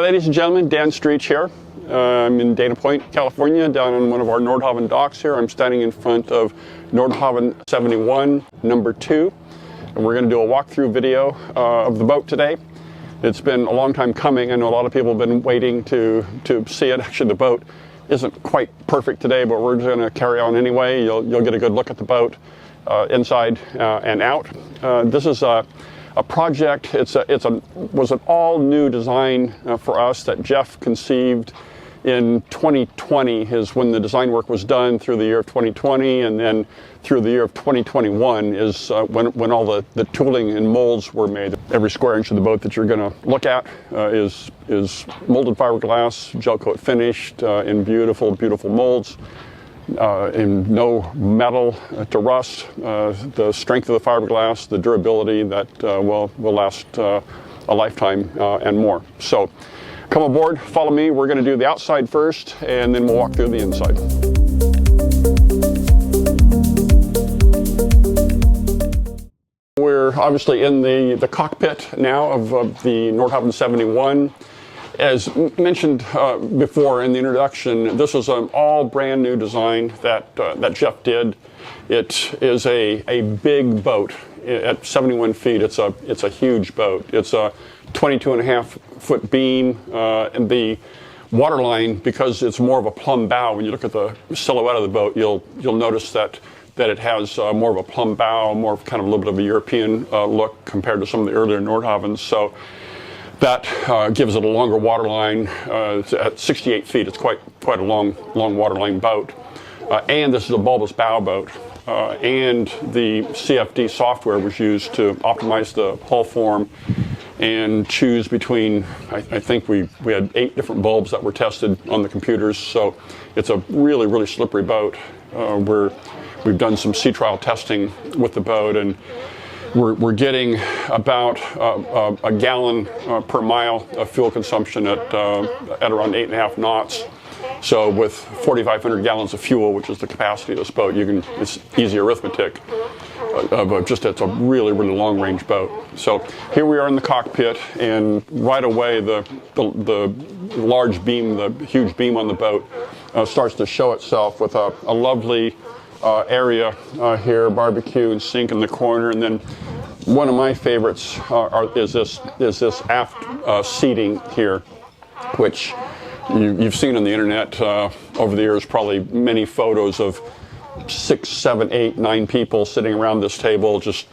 ladies and gentlemen, Dan Streech here. I'm in Dana Point, California, down on one of our Nordhavn docks here. I'm standing in front of Nordhavn 71, number 2, and we're going to do a walkthrough video of the boat today. It's been a long time coming. I know a lot of people have been waiting to see it. Actually, the boat isn't quite perfect today, but we're going to carry on anyway. You'll get a good look at the boat inside and out. This is a project. It was an all-new design for us that Jeff conceived in 2020 is when the design work was done through the year of 2020, and then through the year of 2021 is when all the tooling and molds were made. Every square inch of the boat that you're going to look at is molded fiberglass, gel coat finished in beautiful, beautiful molds. In no metal to rust, the strength of the fiberglass, the durability that will last a lifetime and more. So come aboard, follow me. We're going to do the outside first, and then we'll walk through the inside. We're obviously in the cockpit now of the Nordhavn 71. As mentioned before in the introduction, this is an all brand new design that Jeff did. It is a big boat. At 71 feet, it's a huge boat. It's a 22.5-foot beam, and the waterline, because it's more of a plumb bow. When you look at the silhouette of the boat, you'll notice that it has more of a plumb bow, more of kind of a little bit of a European look compared to some of the earlier Nordhavns. So that gives it a longer waterline. At 68 feet, it's quite a long waterline boat. And this is a bulbous bow boat. And the CFD software was used to optimize the hull form and choose between, I think we had 8 different bulbs that were tested on the computers. So it's a really, really slippery boat. We've done some sea trial testing with the boat, and we're getting about a gallon per mile of fuel consumption at around 8.5 knots. So with 4,500 gallons of fuel, which is the capacity of this boat, it's easy arithmetic. It's a really, really long range boat. So here we are in the cockpit, and right away the large beam, the huge beam on the boat starts to show itself with a lovely area here, barbecue and sink in the corner, and then one of my favorites is this aft seating here, which you've seen on the internet over the years, probably many photos of 6, 7, 8, 9 people sitting around this table just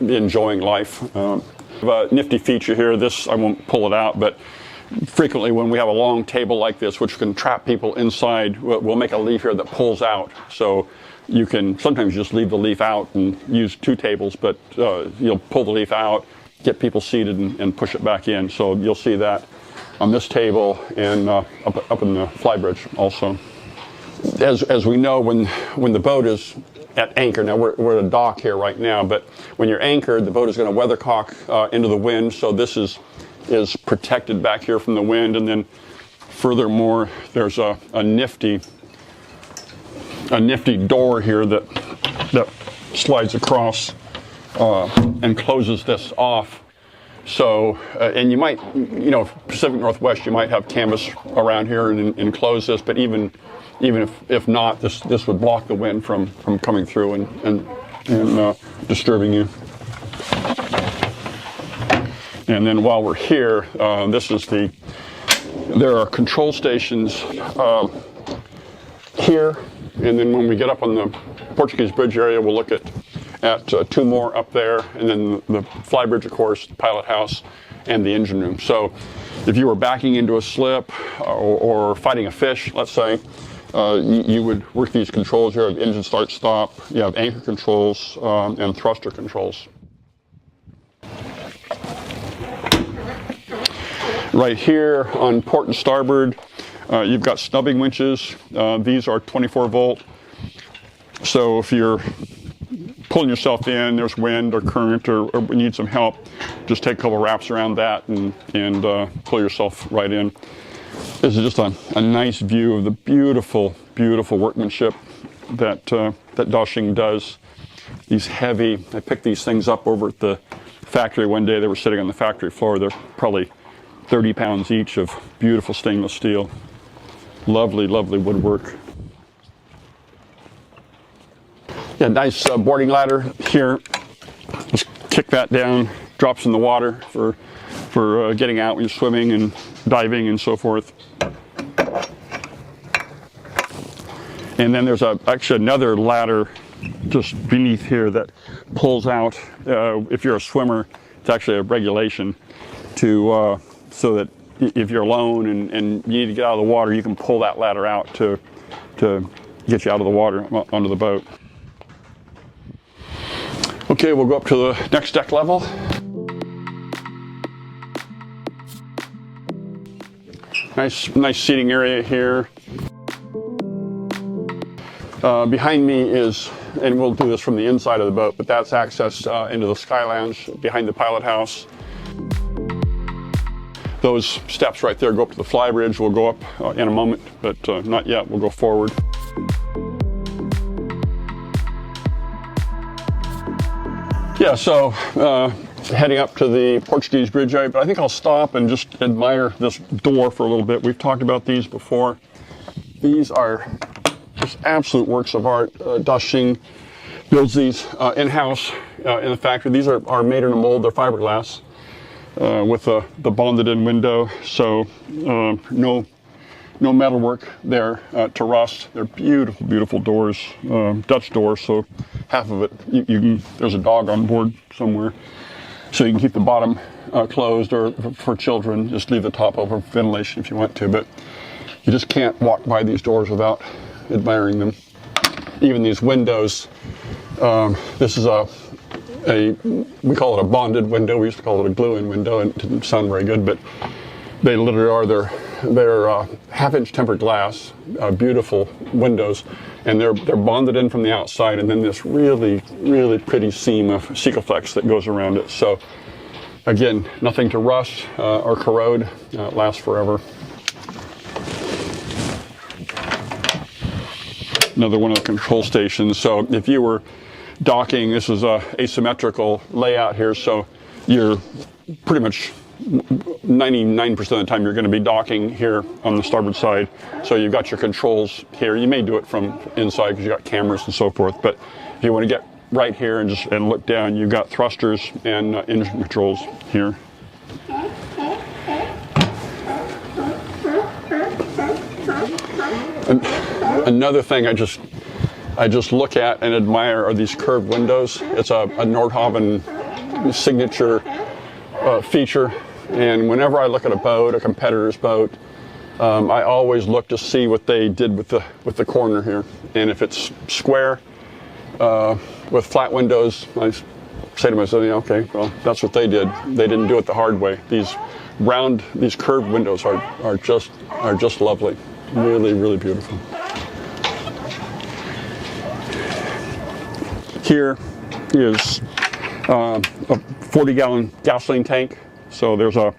enjoying life. A nifty feature here, this I won't pull it out, but frequently when we have a long table like this, which can trap people inside, we'll make a leaf here that pulls out. So you can sometimes just leave the leaf out and use 2 tables, but you'll pull the leaf out, get people seated, and push it back in. So you'll see that on this table and up in the flybridge also. As we know, when the boat is at anchor, now we're at a dock here right now, but when you're anchored, the boat is going to weathercock into the wind. So this is protected back here from the wind, and then furthermore there's a nifty door here that slides across and closes this off. So and you might, Pacific Northwest, you might have canvas around here and enclose this, but even if not, this would block the wind from coming through and disturbing you. And then while we're here, there are control stations here, and then when we get up on the Portuguese bridge area, we'll look at 2 more up there, and then the flybridge, of course, the pilot house, and the engine room. So if you were backing into a slip or fighting a fish, let's say, you would work these controls here: engine start, stop. You have anchor controls and thruster controls. Right here on port and starboard, you've got snubbing winches. These are 24 volt. So if you're pulling yourself in, there's wind or current or we need some help, just take a couple wraps around that and pull yourself right in. This is just a nice view of the beautiful, beautiful workmanship that Doshing does. These heavy, I picked these things up over at the factory one day. They were sitting on the factory floor. They're probably 30 pounds each of beautiful stainless steel. Lovely, lovely woodwork. Yeah, nice boarding ladder here. Just kick that down, drops in the water for getting out when you're swimming and diving and so forth. And then there's actually another ladder just beneath here that pulls out. If you're a swimmer, it's actually a regulation to so that if you're alone and you need to get out of the water, you can pull that ladder out to get you out of the water onto the boat. Okay, we'll go up to the next deck level. Nice seating area here. Behind me is, and we'll do this from the inside of the boat, but that's access into the Sky Lounge behind the pilot house. Those steps right there go up to the fly bridge. We'll go up in a moment, but not yet. We'll go forward. Yeah, so heading up to the Portuguese bridge area, but I think I'll stop and just admire this door for a little bit. We've talked about these before. These are just absolute works of art. Dashing builds these in-house in the factory. These are made in a mold. They're fiberglass with the bonded-in window, so no metalwork there to rust. They're beautiful, beautiful doors, Dutch doors. So half of it, you can. There's a dog on board somewhere, so you can keep the bottom closed, or for children, just leave the top open for ventilation if you want to. But you just can't walk by these doors without admiring them. Even these windows, this is we call it a bonded window. We used to call it a glue-in window, and it didn't sound very good, but they literally are. They're half-inch tempered glass, beautiful windows, and they're bonded in from the outside, and then this really, really pretty seam of Sikaflex that goes around it. So again, nothing to rust or corrode. It lasts forever. Another one of the control stations. So if you were docking, this is a asymmetrical layout here, so you're pretty much 99% of the time you're going to be docking here on the starboard side. So you've got your controls here. You may do it from inside because you've got cameras and so forth, but if you want to get right here and look down, you've got thrusters and engine controls here. And another thing I just look at and admire are these curved windows. It's a Nordhavn signature feature, and whenever I look at a boat, a competitor's boat, I always look to see what they did with the corner here. And if it's square with flat windows, I say to myself, yeah, okay, well, that's what they did. They didn't do it the hard way. These curved windows are just lovely. Really, really beautiful. Here is a 40-gallon gasoline tank. So there's a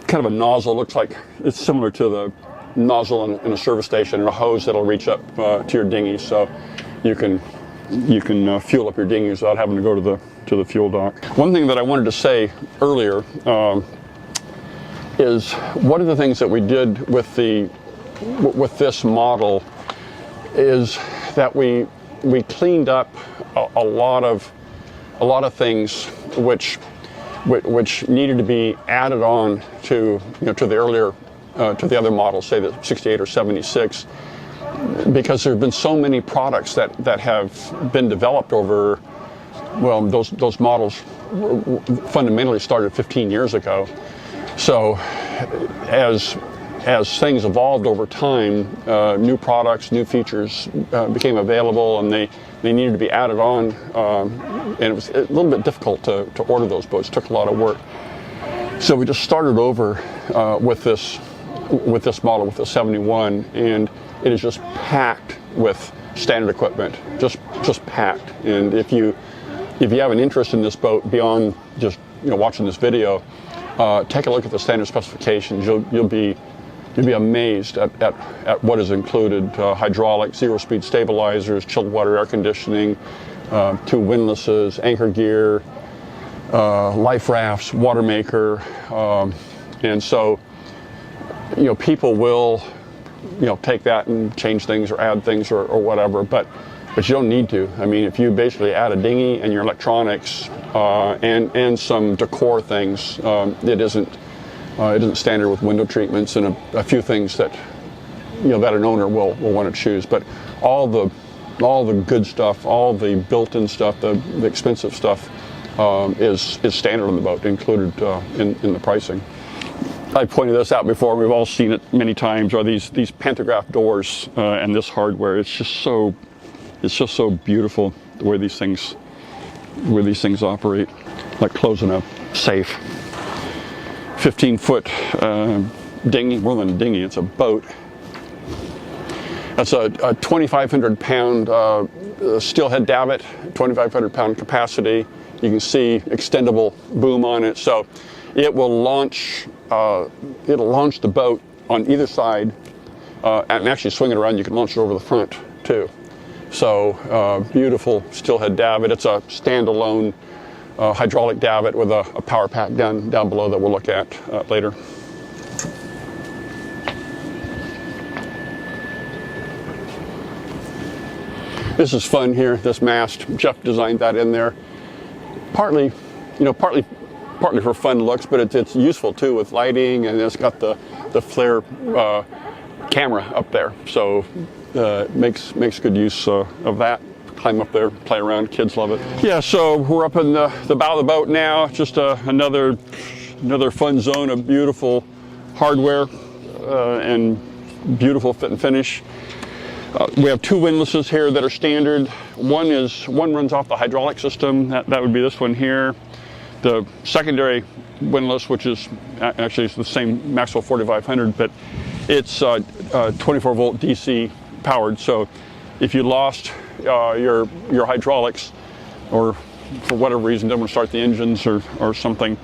kind of a nozzle. Looks like it's similar to the nozzle in a service station, and a hose that'll reach up to your dinghy, so you can fuel up your dinghy without having to go to the fuel dock. One thing that I wanted to say earlier is one of the things that we did with this model is that we cleaned up a lot of things which needed to be added on to the earlier to the other models, say the 68 or 76, because there have been so many products that have been developed over, well, those models fundamentally started 15 years ago. So as things evolved over time, new products, new features became available, and they needed to be added on, and it was a little bit difficult to order those boats. It took a lot of work. So we just started over with this model, with the 71, and it is just packed with standard equipment, just packed. And if you have an interest in this boat beyond just watching this video, take a look at the standard specifications. You'll be amazed at what is included: hydraulic, zero-speed stabilizers, chilled water air conditioning, 2 windlasses, anchor gear, life rafts, water maker, And so, people will, take that and change things or add things or whatever, but you don't need to. I mean, if you basically add a dinghy and your electronics and some decor things, it isn't standard with window treatments and a few things that that an owner will want to choose. But all the good stuff, all the built-in stuff, the expensive stuff is standard on the boat, included in the pricing. I pointed this out before. We've all seen it many times. Are these pantograph doors and this hardware? It's just so beautiful the way these things operate. Like closing a safe. 15-foot dinghy, more than a dinghy, it's a boat. That's a 2,500-pound steelhead davit, 2,500-pound capacity. You can see extendable boom on it, so it will launch. It'll launch the boat on either side, and actually swing it around. You can launch it over the front too. So beautiful steelhead davit. It's a standalone hydraulic davit with a power pack down below that we'll look at later. This is fun here. This mast, Jeff designed that in there. Partly for fun looks, but it's useful too with lighting, and it's got the flare camera up there, so makes good use of that. Climb up there, play around, kids love it. Yeah, so we're up in the bow of the boat now. Just another fun zone of beautiful hardware and beautiful fit and finish. We have two windlasses here that are standard. One runs off the hydraulic system. That would be this one here. The secondary windlass, which is actually the same Maxwell 4500, but it's 24 volt DC powered. So if you lost your hydraulics, or for whatever reason don't want to start the engines or something,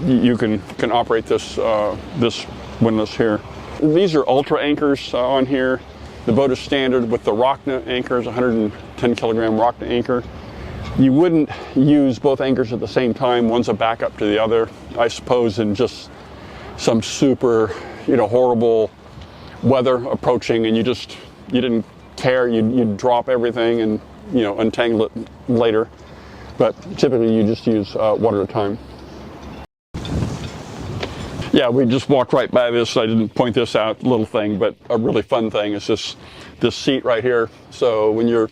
you can operate this windlass here. These are ultra anchors on here. The boat is standard with the Rockna anchors, 110 kilogram Rockna anchor. You wouldn't use both anchors at the same time. One's a backup to the other. I suppose in just some super, horrible weather approaching, and you didn't care, you'd drop everything and untangle it later. But typically you just use one at a time. Yeah, we just walked right by this. I didn't point this out, little thing, but a really fun thing is this seat right here. So when you're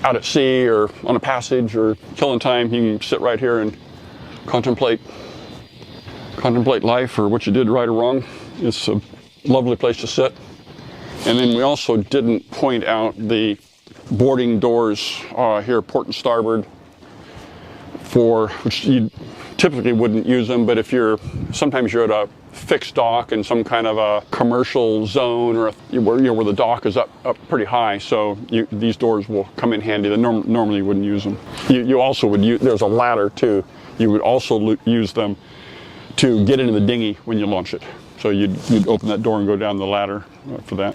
out at sea or on a passage or killing time, you can sit right here and contemplate life or what you did right or wrong. It's a lovely place to sit. And then we also didn't point out the boarding doors here, port and starboard, which you typically wouldn't use them, but sometimes you're at a fixed dock in some kind of a commercial zone, or where the dock is up pretty high, so these doors will come in handy. Normally you wouldn't use them. You also would use, there's a ladder too. You would also use them to get into the dinghy when you launch it. So you'd open that door and go down the ladder for that.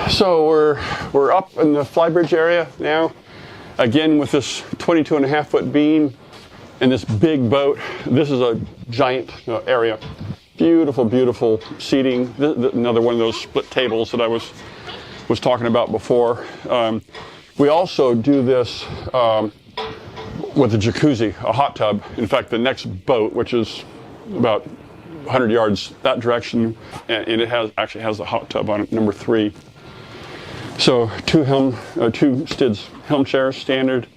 So we're up in the flybridge area now, again with this 22.5-foot beam and this big boat. This is a giant area. Beautiful seating. Another one of those split tables that I was talking about before. We also do this with a jacuzzi, a hot tub. In fact, the next boat, which is about 100 yards that direction, and it actually has the hot tub on it, number 3. So two Stids helm chairs, standard.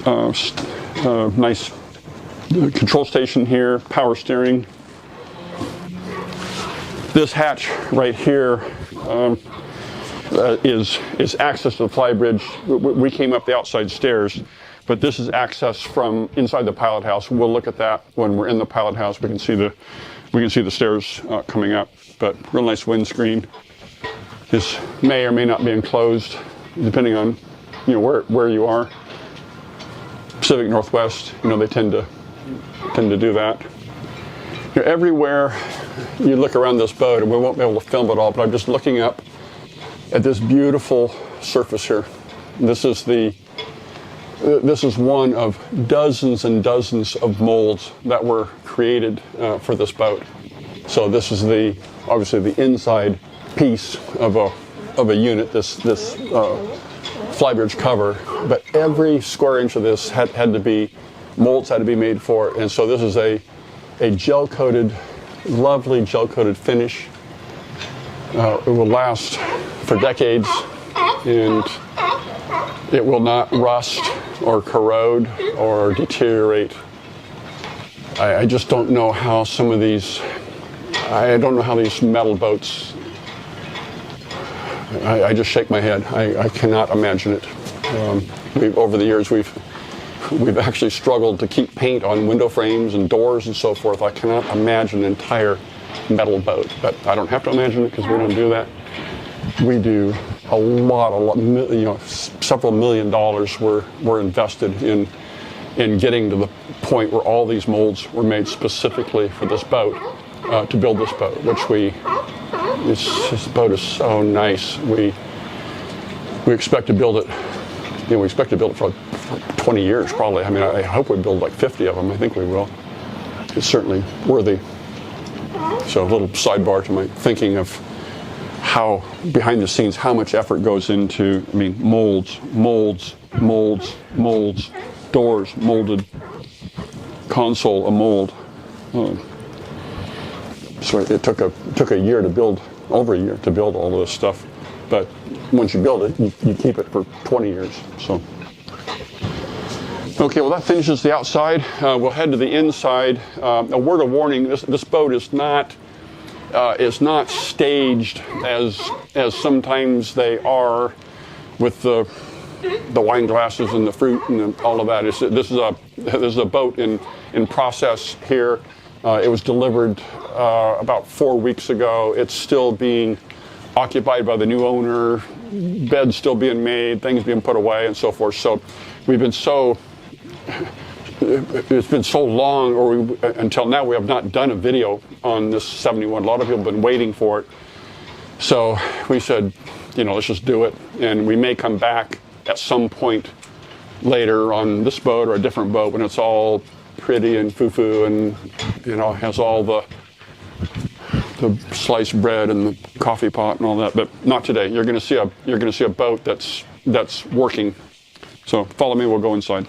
Nice control station here, power steering. This hatch right here is access to the flybridge. We came up the outside stairs, but this is access from inside the pilot house. We'll look at that when we're in the pilot house. We can see the stairs coming up. But real nice windscreen. This may or may not be enclosed, depending on where you are. Pacific Northwest, they tend to do that. Everywhere you look around this boat, and we won't be able to film it all, but I'm just looking up at this beautiful surface here. This is one of dozens and dozens of molds that were created for this boat. So this is obviously the inside piece of a unit, this flybridge cover, but every square inch of this molds had to be made for it. And so this is a gel-coated, lovely gel-coated finish. It will last for decades, and it will not rust or corrode or deteriorate. I just don't know how I don't know how these metal boats, I just shake my head. I cannot imagine it. Over the years, we've actually struggled to keep paint on window frames and doors and so forth. I cannot imagine an entire metal boat, but I don't have to imagine it because we don't do that. We do a lot, several $1 million were invested in getting to the point where all these molds were made specifically for this boat, to build this boat, this boat is so nice. We expect to build it. We expect to build it for 20 years, probably. I mean, I hope we build like 50 of them. I think we will. It's certainly worthy. So a little sidebar to my thinking of how, behind the scenes, how much effort goes into, molds, doors molded, console a mold. So it took a year to build, over a year to build all of this stuff. But once you build it, you keep it for 20 years. So, okay, well that finishes the outside. We'll head to the inside. A word of warning: this boat is not staged as sometimes they are with the wine glasses and the fruit and all of that. This is a boat in process here. It was delivered about 4 weeks ago. It's still being occupied by the new owner, beds still being made, things being put away and so forth. So it's been so long, until now we have not done a video on this 71. A lot of people have been waiting for it. So we said, let's just do it. And we may come back at some point later on this boat or a different boat when it's all pretty and foo-foo and, has all the sliced bread and the coffee pot and all that, but not today. You're going to see a boat that's working. So follow me. We'll go inside.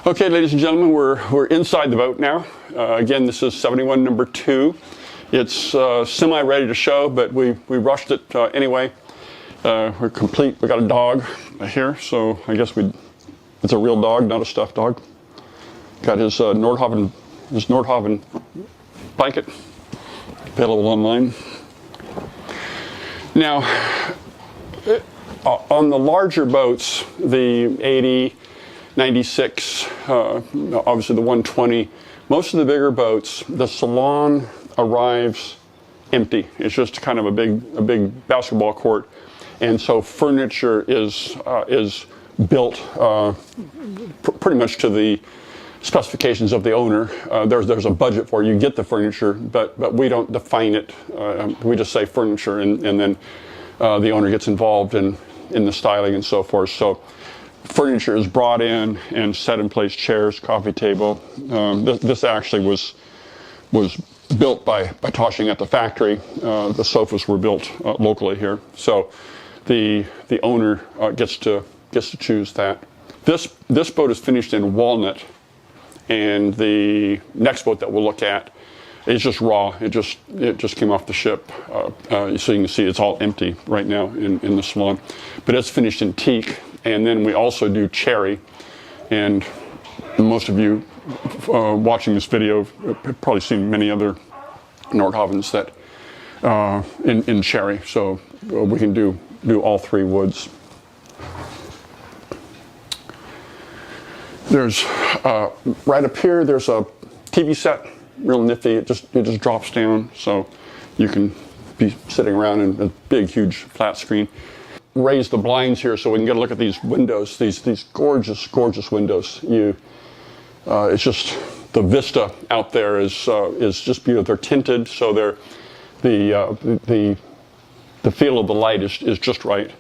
Okay, ladies and gentlemen, we're inside the boat now. Again, this is 71 number 2. It's semi-ready to show, but we rushed it anyway. We're complete. We got a dog here, so I guess it's a real dog, not a stuffed dog. Got his Nordhavn blanket available online. Now, on the larger boats, the 80, 96, obviously the 120, most of the bigger boats, the salon arrives empty. It's just kind of a big basketball court, and so furniture is built pretty much to the specifications of the owner. There's a budget for it. You get the furniture, but we don't define it. We just say furniture, and then the owner gets involved in the styling and so forth. So furniture is brought in and set in place: chairs, coffee table. This actually was built by Toshing at the factory. The sofas were built locally here, so the owner gets to choose that. This boat is finished in walnut, and the next boat that we'll look at is just raw. It just came off the ship, so you can see it's all empty right now in the salon, but it's finished in teak. And then we also do cherry, and most of you watching this video have probably seen many other Nordhavns that in cherry. So we can do all three woods. There's right up here. There's a TV set, real nifty. It just drops down, so you can be sitting around in a big, huge flat screen. Raise the blinds here so we can get a look at these windows. These gorgeous, gorgeous windows. It's just the vista out there is just beautiful. They're tinted, so the feel of the light is just right.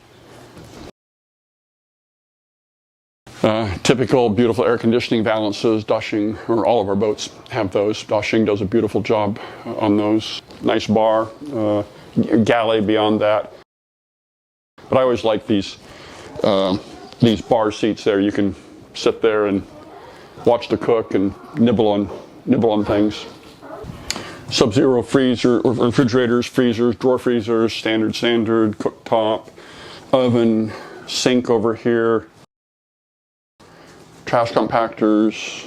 Typical beautiful air conditioning valances. Dashing, or all of our boats have those. Dashing does a beautiful job on those. Nice bar, galley beyond that. But I always like these bar seats there. You can sit there and watch the cook and nibble on things. Sub-zero freezer, or refrigerators, freezers, drawer freezers, standard, cooktop, oven, sink over here. Trash compactors,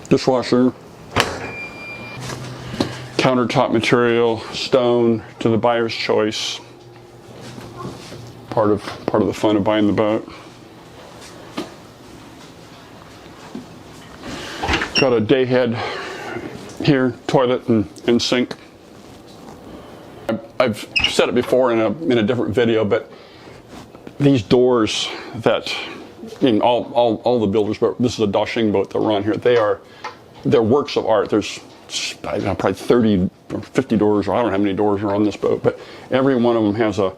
dishwasher, countertop material, stone to the buyer's choice. Part of the fun of buying the boat. Got a day head here, toilet and sink. I've said it before in a different video, but these doors that all the builders, but this is a Dashing boat that we're on here. They're works of art. There's probably 30 or 50 doors, or I don't know how many doors are on this boat, but every one of them has a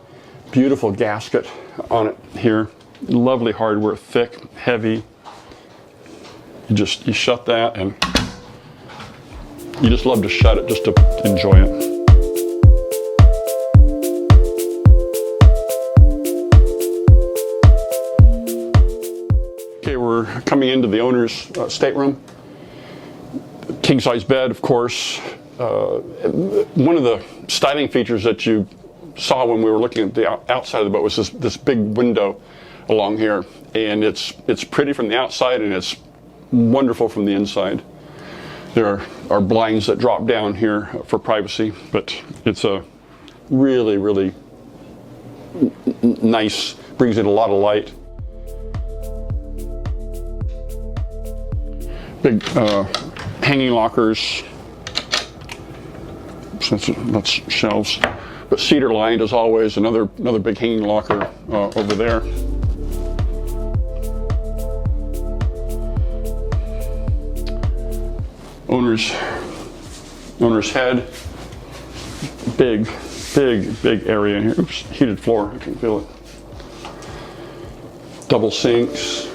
beautiful gasket on it here. Lovely hardware, thick, heavy. You shut that, and you just love to shut it just to enjoy it. We're coming into the owner's stateroom. King-size bed, of course. One of the styling features that you saw when we were looking at the outside of the boat was this big window along here, and it's pretty from the outside and it's wonderful from the inside. There are blinds that drop down here for privacy, but it's a really, really nice, brings in a lot of light. Big hanging lockers, that's shelves, but cedar lined as always. Another big hanging locker over there. Owner's head, big area here. Oops, heated floor, I can feel it. Double sinks.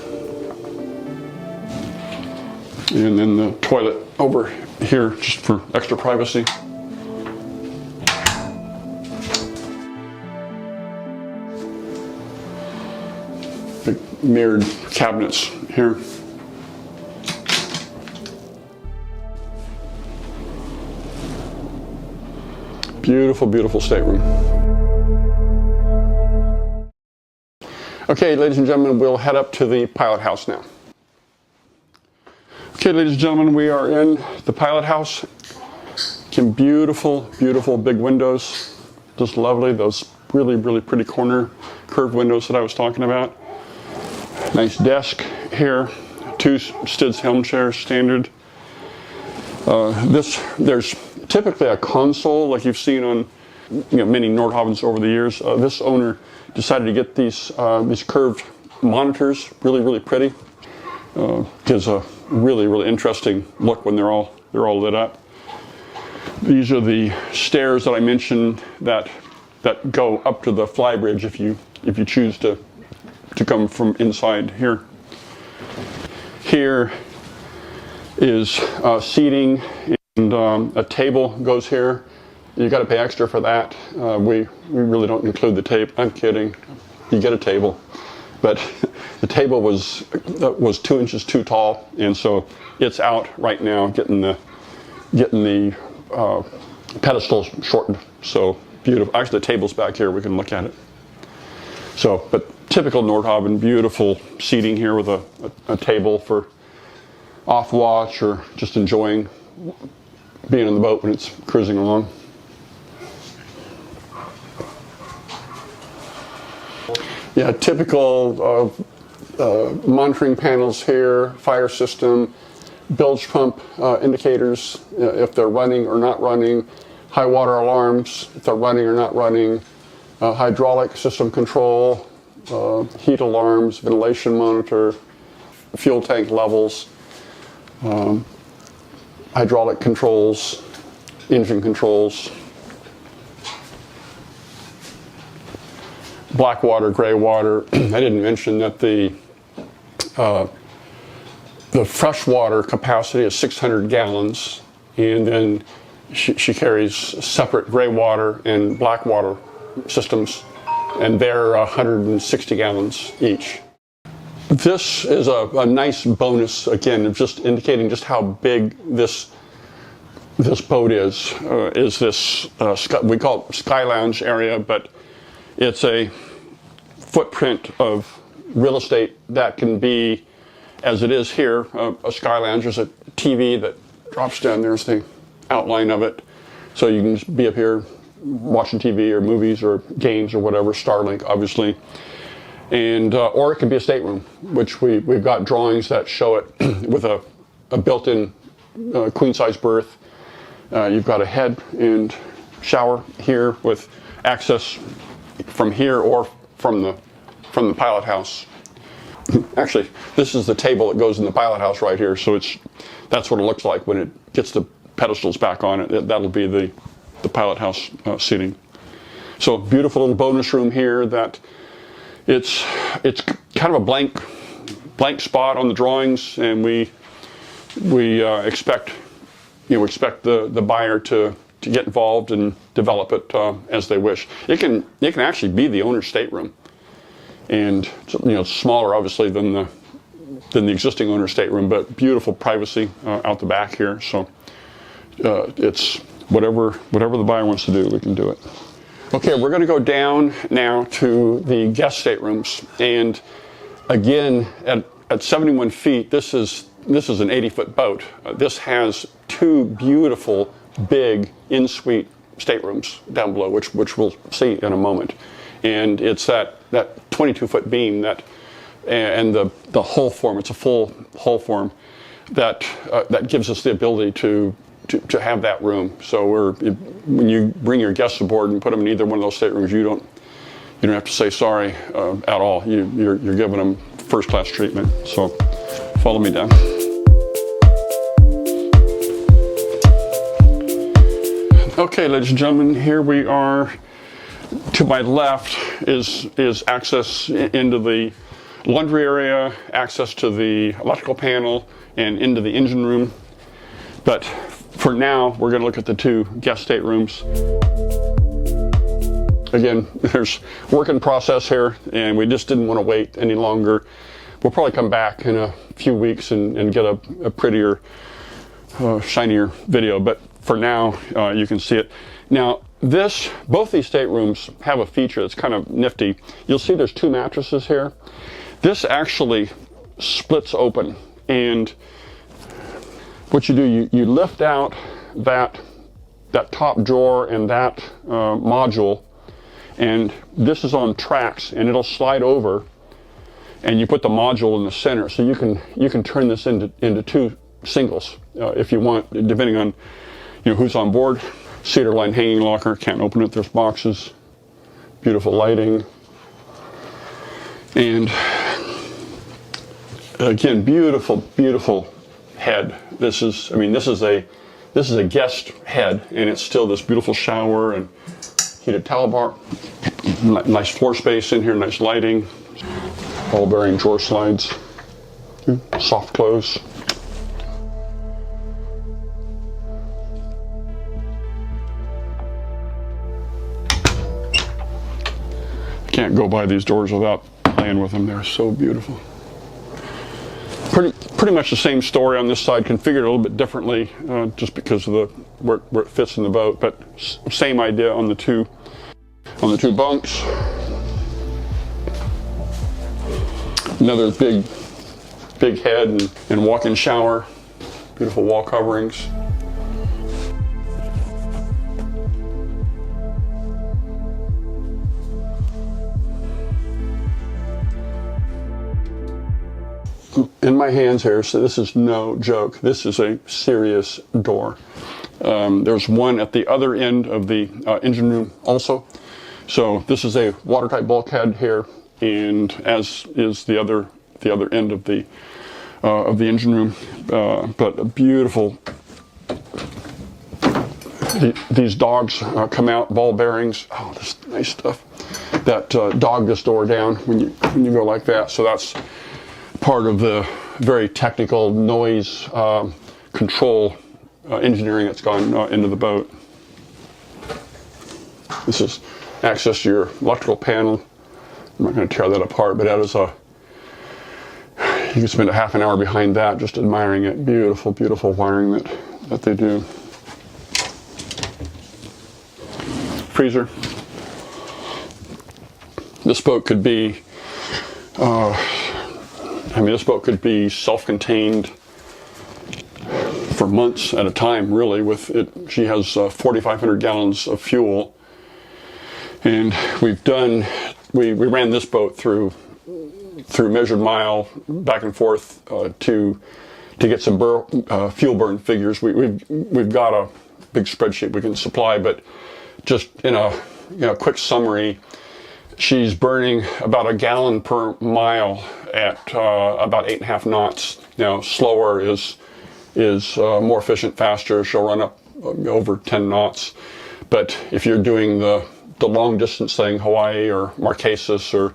And then the toilet over here, just for extra privacy. Big mirrored cabinets here. Beautiful, beautiful stateroom. Okay, ladies and gentlemen, we'll head up to the pilot house now. Okay, ladies and gentlemen, we are in the pilot house. Beautiful, beautiful big windows. Just lovely. Those really, really pretty corner curved windows that I was talking about. Nice desk here. 2 Stids helm chairs, standard. There's typically a console like you've seen on many Nordhavns over the years. This owner decided to get these curved monitors, really, really pretty. Gives a really, really interesting look when they're all lit up. These are the stairs that I mentioned that go up to the flybridge if you choose to come from inside here. Here is seating, and a table goes here. You got to pay extra for that. We really don't include the table. I'm kidding. You get a table. But the table was 2 inches too tall, and so it's out right now, getting the pedestals shortened. So beautiful. Actually, the table's back here. We can look at it. So, but typical Nordhavn, beautiful seating here with a table for off watch or just enjoying being on the boat when it's cruising along. Yeah, typical monitoring panels here, fire system, bilge pump indicators if they're running or not running, high water alarms if they're running or not running, hydraulic system control, heat alarms, ventilation monitor, fuel tank levels, hydraulic controls, engine controls, black water, gray water. I didn't mention that the freshwater capacity is 600 gallons, and then she carries separate gray water and black water systems, and they're 160 gallons each. This is a nice bonus, again, of just indicating just how big this boat is this, we call it Sky Lounge area, but it's a footprint of real estate that can be, as it is here, a Sky Lounge. There's a TV that drops down. There's the outline of it. So you can just be up here watching TV or movies or games or whatever, Starlink, obviously. And or it could be a stateroom, which we've got drawings that show it with a built-in queen-size berth. You've got a head and shower here with access from here or from the pilot house. Actually, this is the table that goes in the pilot house right here, so that's what it looks like when it gets the pedestals back on it. That'll be the pilot house seating. So beautiful little bonus room here that it's kind of a blank spot on the drawings, and we expect the buyer to get involved and develop it as they wish. It can actually be the owner's stateroom, and smaller obviously than the existing owner's stateroom, but beautiful privacy out the back here. So it's whatever the buyer wants to do, we can do it. Okay, we're going to go down now to the guest staterooms, and again at 71 feet, this is an 80-foot boat. This has two beautiful big in-suite staterooms down below, which we'll see in a moment. And it's that 22-foot beam and the hull form. It's a full hull form that gives us the ability to have that room. So when you bring your guests aboard and put them in either one of those staterooms, you don't have to say sorry at all. You're giving them first-class treatment. So follow me down. Okay, ladies and gentlemen, here we are. To my left is access into the laundry area, access to the electrical panel, and into the engine room. But for now, we're going to look at the two guest staterooms. Again, there's work in process here, and we just didn't want to wait any longer. We'll probably come back in a few weeks and get a prettier, shinier video, but for now, you can see it. Now, both these staterooms have a feature that's kind of nifty. You'll see there's two mattresses here. This actually splits open, and what you do, you lift out that top drawer and that module, and this is on tracks, and it'll slide over, and you put the module in the center, so you can turn this into two singles if you want, depending on who's on board. Cedar line hanging locker, can't open it, there's boxes, beautiful lighting, and again, beautiful head. This is a guest head, and it's still this beautiful shower and heated towel bar, nice floor space in here, nice lighting, ball bearing drawer slides, soft close. Can't go by these doors without playing with them. They're so beautiful. Pretty much the same story on this side, configured a little bit differently, just because of where it fits in the boat, but same idea on the two bunks. Another big head and walk-in shower, beautiful wall coverings. in my hands here, so this is no joke. This is a serious door. There's one at the other end of the engine room also. So this is a watertight bulkhead here, and as is the other end of the engine room. But a beautiful. These dogs come out, ball bearings. Oh, this nice stuff. That dog this door down when you go like that. So that's part of the very technical noise control engineering that's gone into the boat. This is access to your electrical panel. I'm not going to tear that apart, but that is you can spend a half an hour behind that just admiring it. Beautiful, beautiful wiring that they do. Freezer. This boat could be, this boat could be self-contained for months at a time, really. With it, she has 4,500 gallons of fuel, and we ran this boat through measured mile back and forth to get some fuel burn figures. We've got a big spreadsheet we can supply, but just in a quick summary, she's burning about a gallon per mile at about 8.5 knots. Now, slower is more efficient, faster. She'll run up over 10 knots. But if you're doing the long distance thing, Hawaii or Marquesas or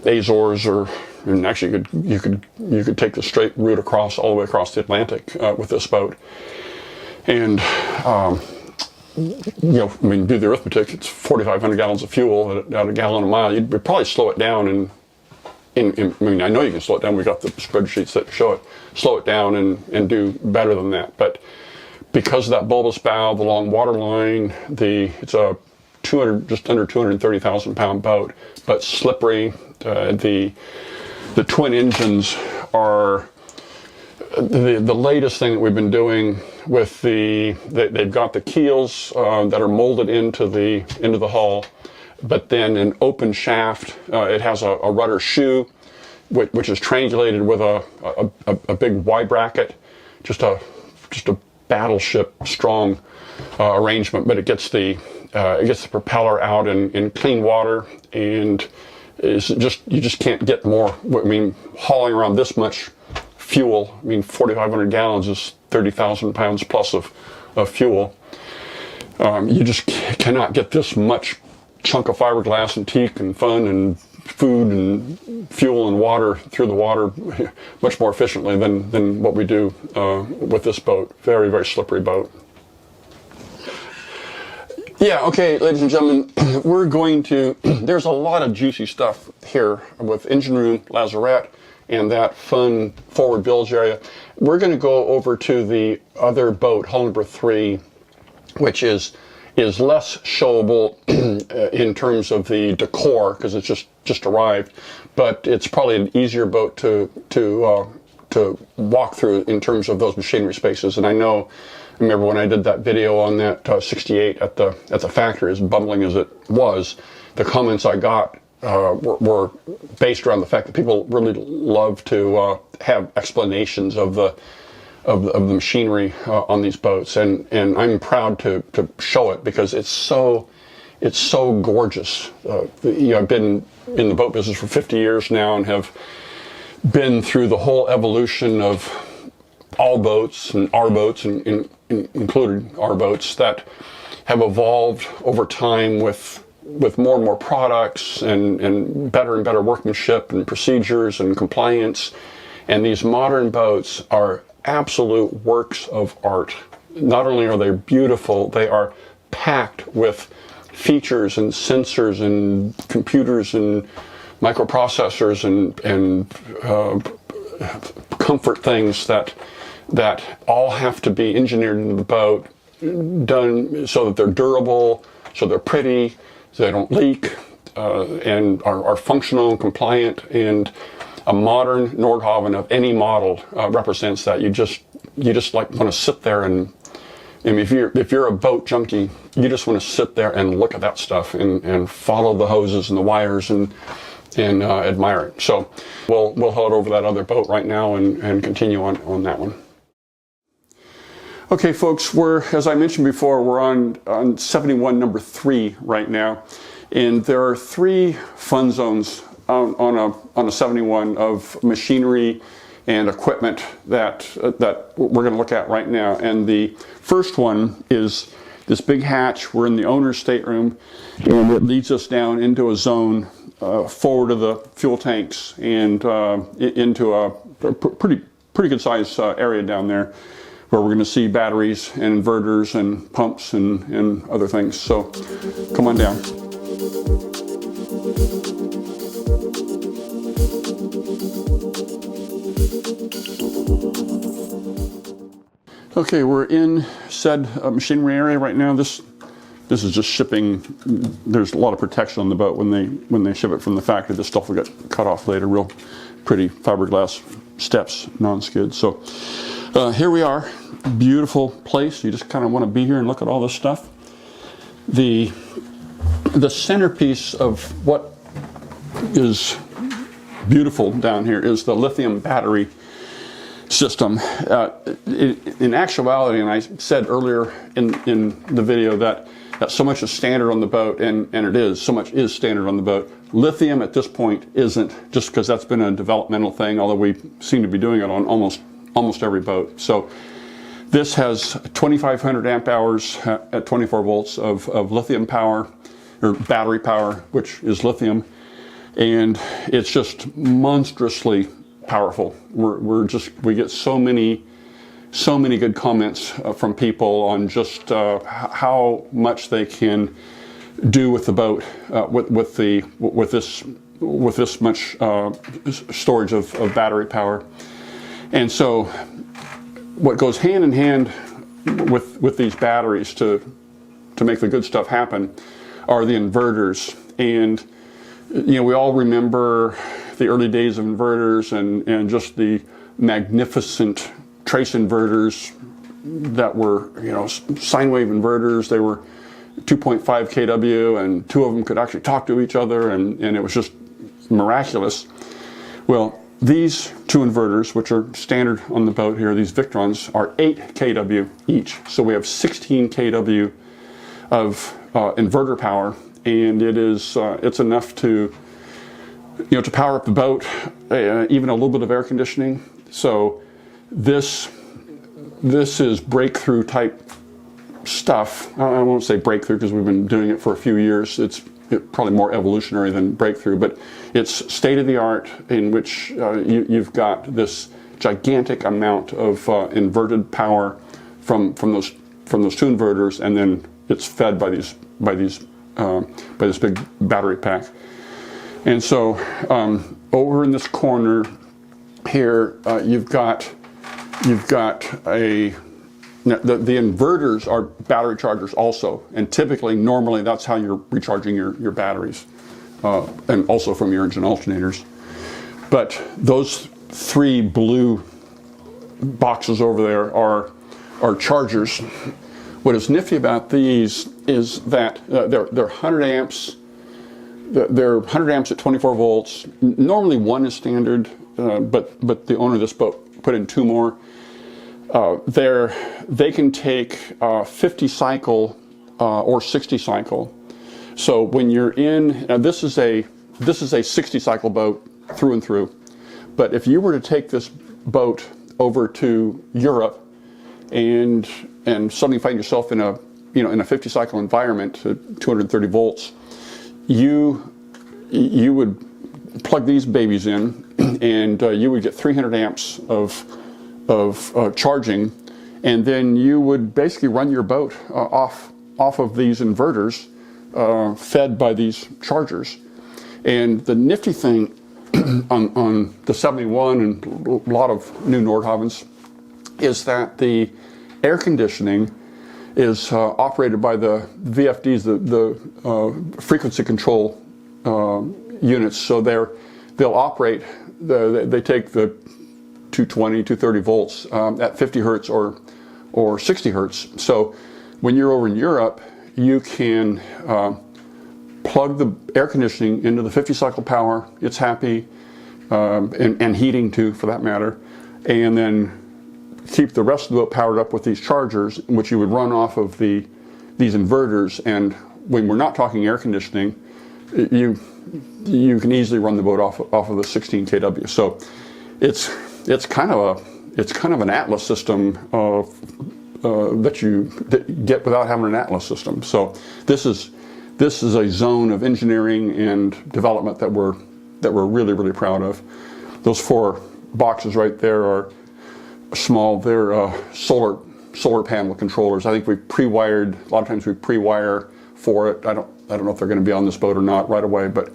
Azores, and actually you could take the straight route all the way across the Atlantic with this boat. And do the arithmetic. It's 4,500 gallons of fuel at a gallon a mile. You'd probably slow it down, and I know you can slow it down. We've got the spreadsheets that show it. Slow it down and do better than that. But because of that bulbous bow, the long water line, it's a just under 230,000 pound boat, but slippery. The twin engines are the latest thing that we've been doing with they've got the keels that are molded into the hull, but then an open shaft. It has a rudder shoe, which is triangulated with a big Y bracket, just a battleship strong arrangement. But it gets the propeller out in clean water, and you just can't get more. Hauling around this much fuel. 4,500 gallons is 30,000 pounds plus of fuel. You just cannot get this much chunk of fiberglass and teak and fun and food and fuel and water through the water much more efficiently than what we do with this boat. Very, very slippery boat. Yeah, okay, ladies and gentlemen, there's a lot of juicy stuff here with engine room, Lazarette, and that fun forward bilge area. We're going to go over to the other boat, hull number 3, which is less showable in terms of the decor because it's just arrived, but it's probably an easier boat to walk through in terms of those machinery spaces. And I remember when I did that video on that 68 at the factory, as bumbling as it was, the comments I got were based around the fact that people really love to have explanations of the machinery on these boats, and I'm proud to show it because it's so gorgeous. I've been in the boat business for 50 years now and have been through the whole evolution of all boats and our boats, and including our boats, that have evolved over time with more and more products and better workmanship and procedures and compliance. And these modern boats are absolute works of art. Not only are they beautiful, they are packed with features and sensors and computers and microprocessors and comfort things that all have to be engineered into the boat, done so that they're durable, so they're pretty, so they don't leak, and are functional and compliant. And a modern Nordhavn of any model represents that. You just like want to sit there and if you're a boat junkie, you just want to sit there and look at that stuff and follow the hoses and the wires and admire it. So we'll head over that other boat right now and continue on that one. Okay, folks, as I mentioned before, we're on 71 number 3 right now, and there are 3 fun zones on a 71 of machinery and equipment that we're going to look at right now. And the first one is this big hatch. We're in the owner's stateroom, and it leads us down into a zone forward of the fuel tanks and into a pretty good sized area down there, where we're going to see batteries and inverters and pumps and other things. So come on down. Okay, we're in said machinery area right now. This is just shipping. There's a lot of protection on the boat when they ship it from the factory. This stuff will get cut off later. Real pretty fiberglass steps, non-skid. So here we are. Beautiful place. You just kind of want to be here and look at all this stuff. The centerpiece of what is beautiful down here is the lithium battery system. In actuality, and I said earlier in the video that so much is standard on the boat, and it is, so much is standard on the boat. Lithium at this point isn't, just because that's been a developmental thing, although we seem to be doing it on almost every boat. So this has 2,500 amp hours at 24 volts of lithium power, or battery power, which is lithium, and it's just monstrously powerful. We get so many good comments from people on just how much they can do with the boat with this much storage of battery power. And so what goes hand in hand with these batteries to make the good stuff happen are the inverters. And we all remember the early days of inverters and just the magnificent trace inverters that were, sine wave inverters. They were 2.5 kW, and 2 of them could actually talk to each other, and it was just miraculous. Well, these 2 inverters, which are standard on the boat here, these Victrons, are 8 kW each. So we have 16 kW of inverter power, and it's enough to power up the boat, even a little bit of air conditioning. So this is breakthrough type stuff. I won't say breakthrough because we've been doing it for a few years. It's probably more evolutionary than breakthrough, but it's state of the art, in which you've got this gigantic amount of inverted power from those 2 inverters, and then it's fed by this big battery pack. And so over in this corner here, you've got the inverters are battery chargers also, and normally that's how you're recharging your batteries, and also from your engine alternators. But those 3 blue boxes over there are chargers. What is nifty about these is that they're 100 amps. They're 100 amps at 24 volts. Normally 1 is standard, but the owner of this boat put in 2 more. They can take 50 cycle or 60 cycle. So when you're this is a 60 cycle boat through and through. But if you were to take this boat over to Europe and suddenly find yourself in a 50 cycle environment at 230 volts, you would plug these babies in, and you would get 300 amps of charging, and then you would basically run your boat off of these inverters, fed by these chargers. And the nifty thing on the 71 and a lot of new Nordhavns is that the air conditioning is operated by the VFDs, the frequency control units. So they'll operate. They take the 220, 230 volts at 50 hertz or 60 hertz. So when you're over in Europe, you can plug the air conditioning into the 50 cycle power. It's happy, and heating too, for that matter. And then keep the rest of the boat powered up with these chargers, which you would run off of these inverters. And when we're not talking air conditioning, you can easily run the boat off of the 16 kW. So it's kind of an Atlas system that you get without having an Atlas system. So this is a zone of engineering and development that we're really, really proud of. Those 4 boxes right there are small. They're solar panel controllers. I think we pre-wired. A lot of times we pre-wire for it. I don't know if they're going to be on this boat or not right away, but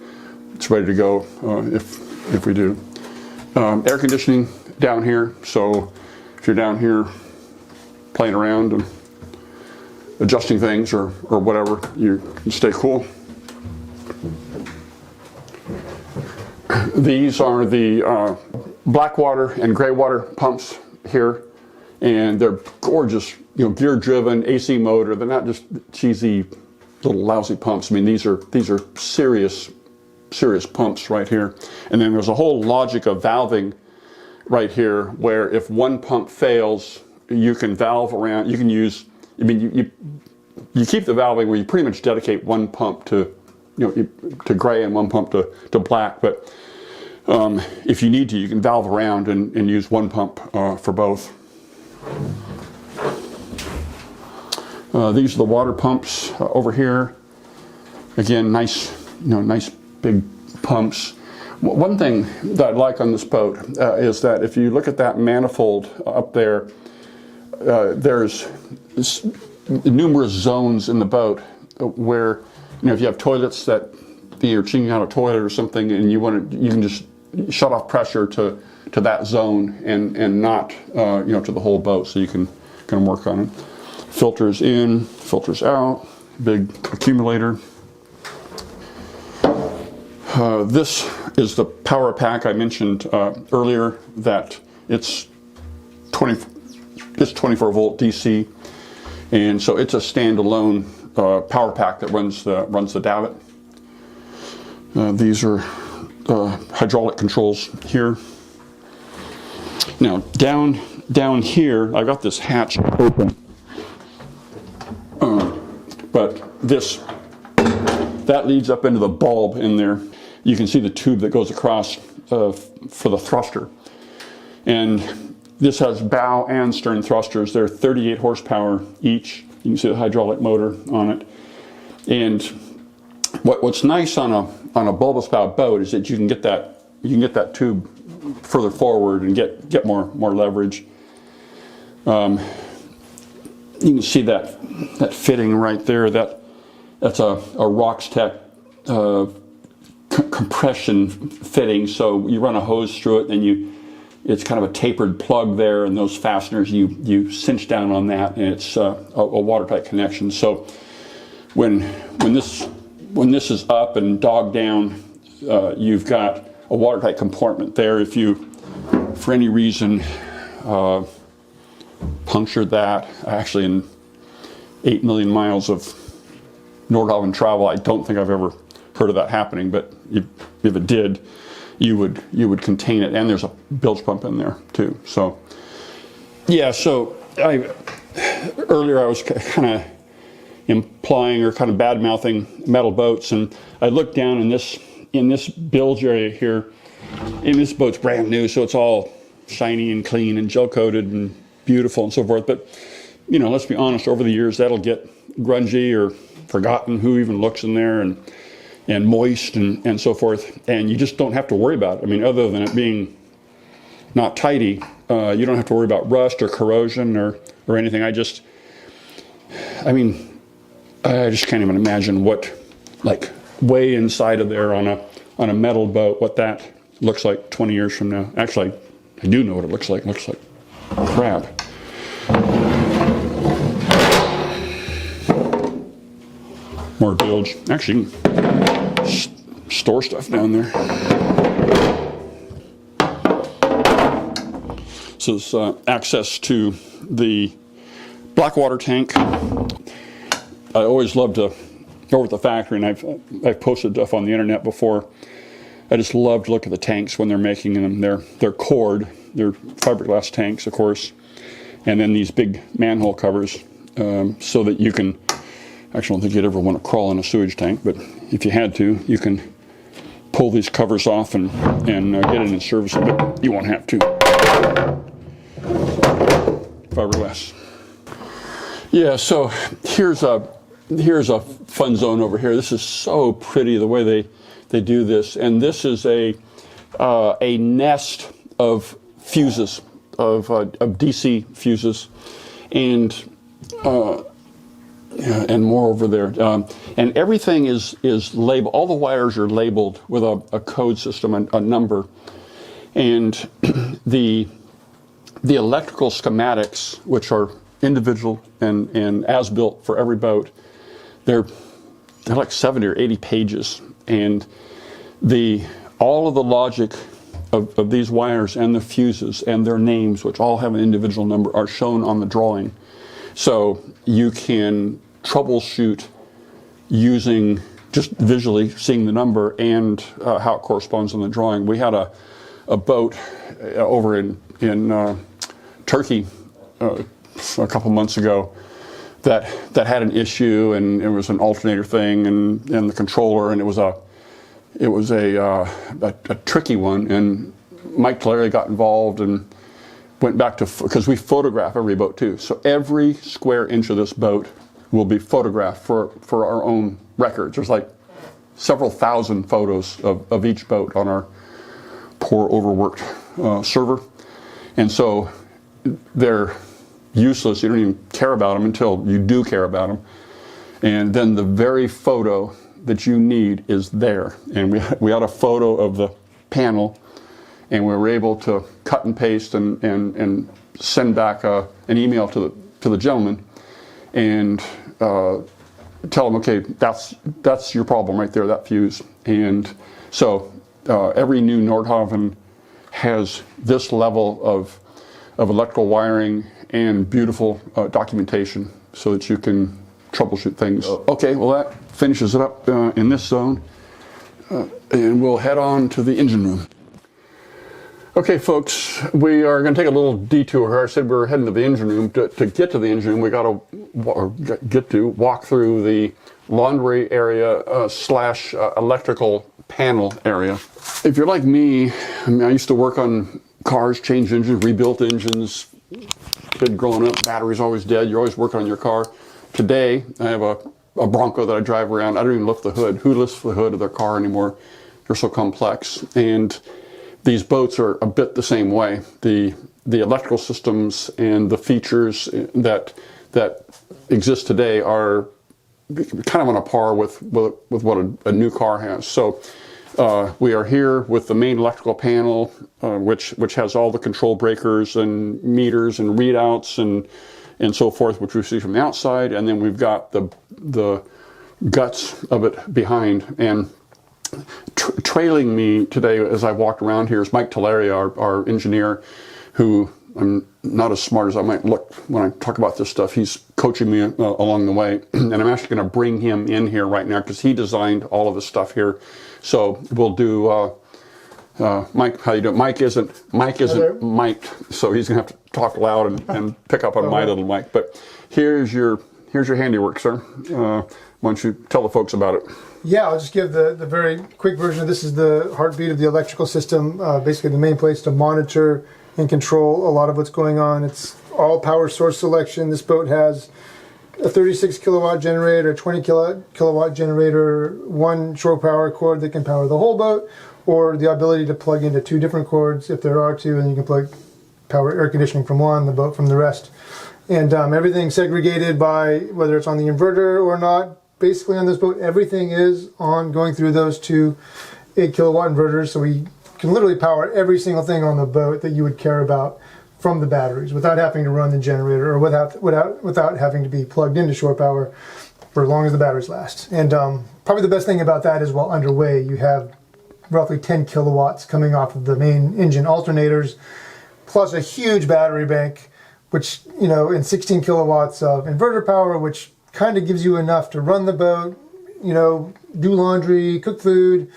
it's ready to go if we do. Air conditioning down here. So if you're down here playing around and adjusting things or whatever, you can stay cool. These are the black water and gray water pumps here, and they're gorgeous, gear driven, AC motor. They're not just cheesy little lousy pumps. I mean, these are serious pumps right here. And then there's a whole logic of valving right here, where if one pump fails, you can valve around. You can use, you keep the valving where you pretty much dedicate one pump to gray and one pump to black. But if you need to, you can valve around and use one pump for both. These are the water pumps over here. Again, nice big pumps. One thing that I like on this boat is that if you look at that manifold up there, there's numerous zones in the boat where, if you have toilets that you're changing out a toilet or something, and you can just shut off pressure to that zone and not to the whole boat, so you can work on it. Filters in, filters out, big accumulator. This is the power pack I mentioned earlier, that it's 24 volt DC, and so it's a standalone power pack that runs the davit. These are hydraulic controls here. Now down here, I got this hatch open, but that leads up into the bulb in there. You can see the tube that goes across for the thruster, and this has bow and stern thrusters. They're 38 horsepower each. You can see the hydraulic motor on it. And what's nice on a bulbous bow boat is that you can get that tube further forward and get more leverage. You can see that fitting right there. That's a Roxtec compression fitting. So you run a hose through it, and it's kind of a tapered plug there, and those fasteners, you cinch down on that, and it's a watertight connection. So when this is up and dogged down, you've got a watertight compartment there. If you, for any reason, punctured that, actually in 8 million miles of Nordhavn travel, I don't think I've ever heard of that happening, but if it did, you would contain it, and there's a bilge pump in there too. So yeah, so earlier I was kind of implying or kind of bad mouthing metal boats, and I looked down in this bilge area here, and this boat's brand new, so it's all shiny and clean and gel coated and beautiful and so forth. But let's be honest, over the years that'll get grungy or forgotten who even looks in there, and moist and so forth, and you just don't have to worry about it. I mean, other than it being not tidy, you don't have to worry about rust or corrosion or anything. I just can't even imagine what, like, way inside of there on a metal boat, what that looks like 20 years from now. Actually, I do know what it looks like. It looks like crap. More bilge. Actually, you can store stuff down there. So this access to the black water tank. I always love to over at the factory, and I've posted stuff on the internet before. I just love to look at the tanks when they're making them. They're cored, they're fiberglass tanks, of course, and then these big manhole covers, so that you can. Actually, I don't think you'd ever want to crawl in a sewage tank, but if you had to, you can pull these covers off and get it in service, but you won't have to. Fiberglass. Yeah, so here's a fun zone over here. This is so pretty the way they do this, and this is a nest of fuses, of DC fuses, and more over there. And everything is labeled. All the wires are labeled with a code system, a number, and the electrical schematics, which are individual and as built for every boat, they're like 70 or 80 pages, and all of the logic of these wires and the fuses and their names, which all have an individual number, are shown on the drawing. So you can troubleshoot using just visually seeing the number and how it corresponds on the drawing. We had a boat over in Turkey a couple months ago that had an issue, and it was an alternator thing and the controller, and it was a tricky one, and Mike Tulare got involved and went back to, because we photograph every boat too, so every square inch of this boat will be photographed for our own records. There's like several thousand photos of each boat on our poor overworked server, and so they're useless. You don't even care about them until you do care about them, and then the very photo that you need is there. And we had a photo of the panel, and we were able to cut and paste and send back an email to the gentleman and tell him, okay, that's your problem right there, that fuse. And so every new Nordhavn has this level of electrical wiring and beautiful documentation so that you can troubleshoot things. Okay, well that finishes it up in this zone, and we'll head on to the engine room. Okay, folks, we are going to take a little detour here. I said we were heading to the engine room. To get to the engine room, we got to walk through the laundry area slash electrical panel area. If you're like me, I mean, I used to work on cars, change engines, rebuilt engines. Kid growing up, battery's always dead. You're always working on your car. Today, I have a Bronco that I drive around. I don't even lift the hood. Who lifts the hood of their car anymore? They're so complex. And these boats are a bit the same way. The electrical systems and the features that exist today are kind of on a par with what a new car has. So we are here with the main electrical panel, which has all the control breakers and meters and readouts and so forth, which we see from the outside, and then we've got the guts of it behind. And trailing me today as I walked around here is Mike Tulare, our engineer, who I'm not as smart as I might look when I talk about this stuff. He's coaching me along the way, and I'm actually going to bring him in here right now because he designed all of this stuff here. So we'll do. Mike, how you doing? Mike isn't mic'd, so he's gonna have to talk loud and pick up on my little mic. But here's your handiwork, sir. Why don't you tell the folks about it? Yeah, I'll just give the very quick version. This is the heartbeat of the electrical system. Basically, the main place to monitor and control a lot of what's going on. It's all power source selection. This boat has a 36 kilowatt generator, a 20 kilowatt generator, one shore power cord that can power the whole boat, or the ability to plug into two different cords if there are two, and you can plug power air conditioning from one, the boat from the rest. And everything's segregated by whether it's on the inverter or not. Basically on this boat, everything is on going through those two 8 kilowatt inverters, so we can literally power every single thing on the boat that you would care about from the batteries without having to run the generator or without having to be plugged into shore power for as long as the batteries last. And probably the best thing about that is while underway, you have roughly 10 kilowatts coming off of the main engine alternators, plus a huge battery bank, which, and 16 kilowatts of inverter power, which kind of gives you enough to run the boat, do laundry, cook food,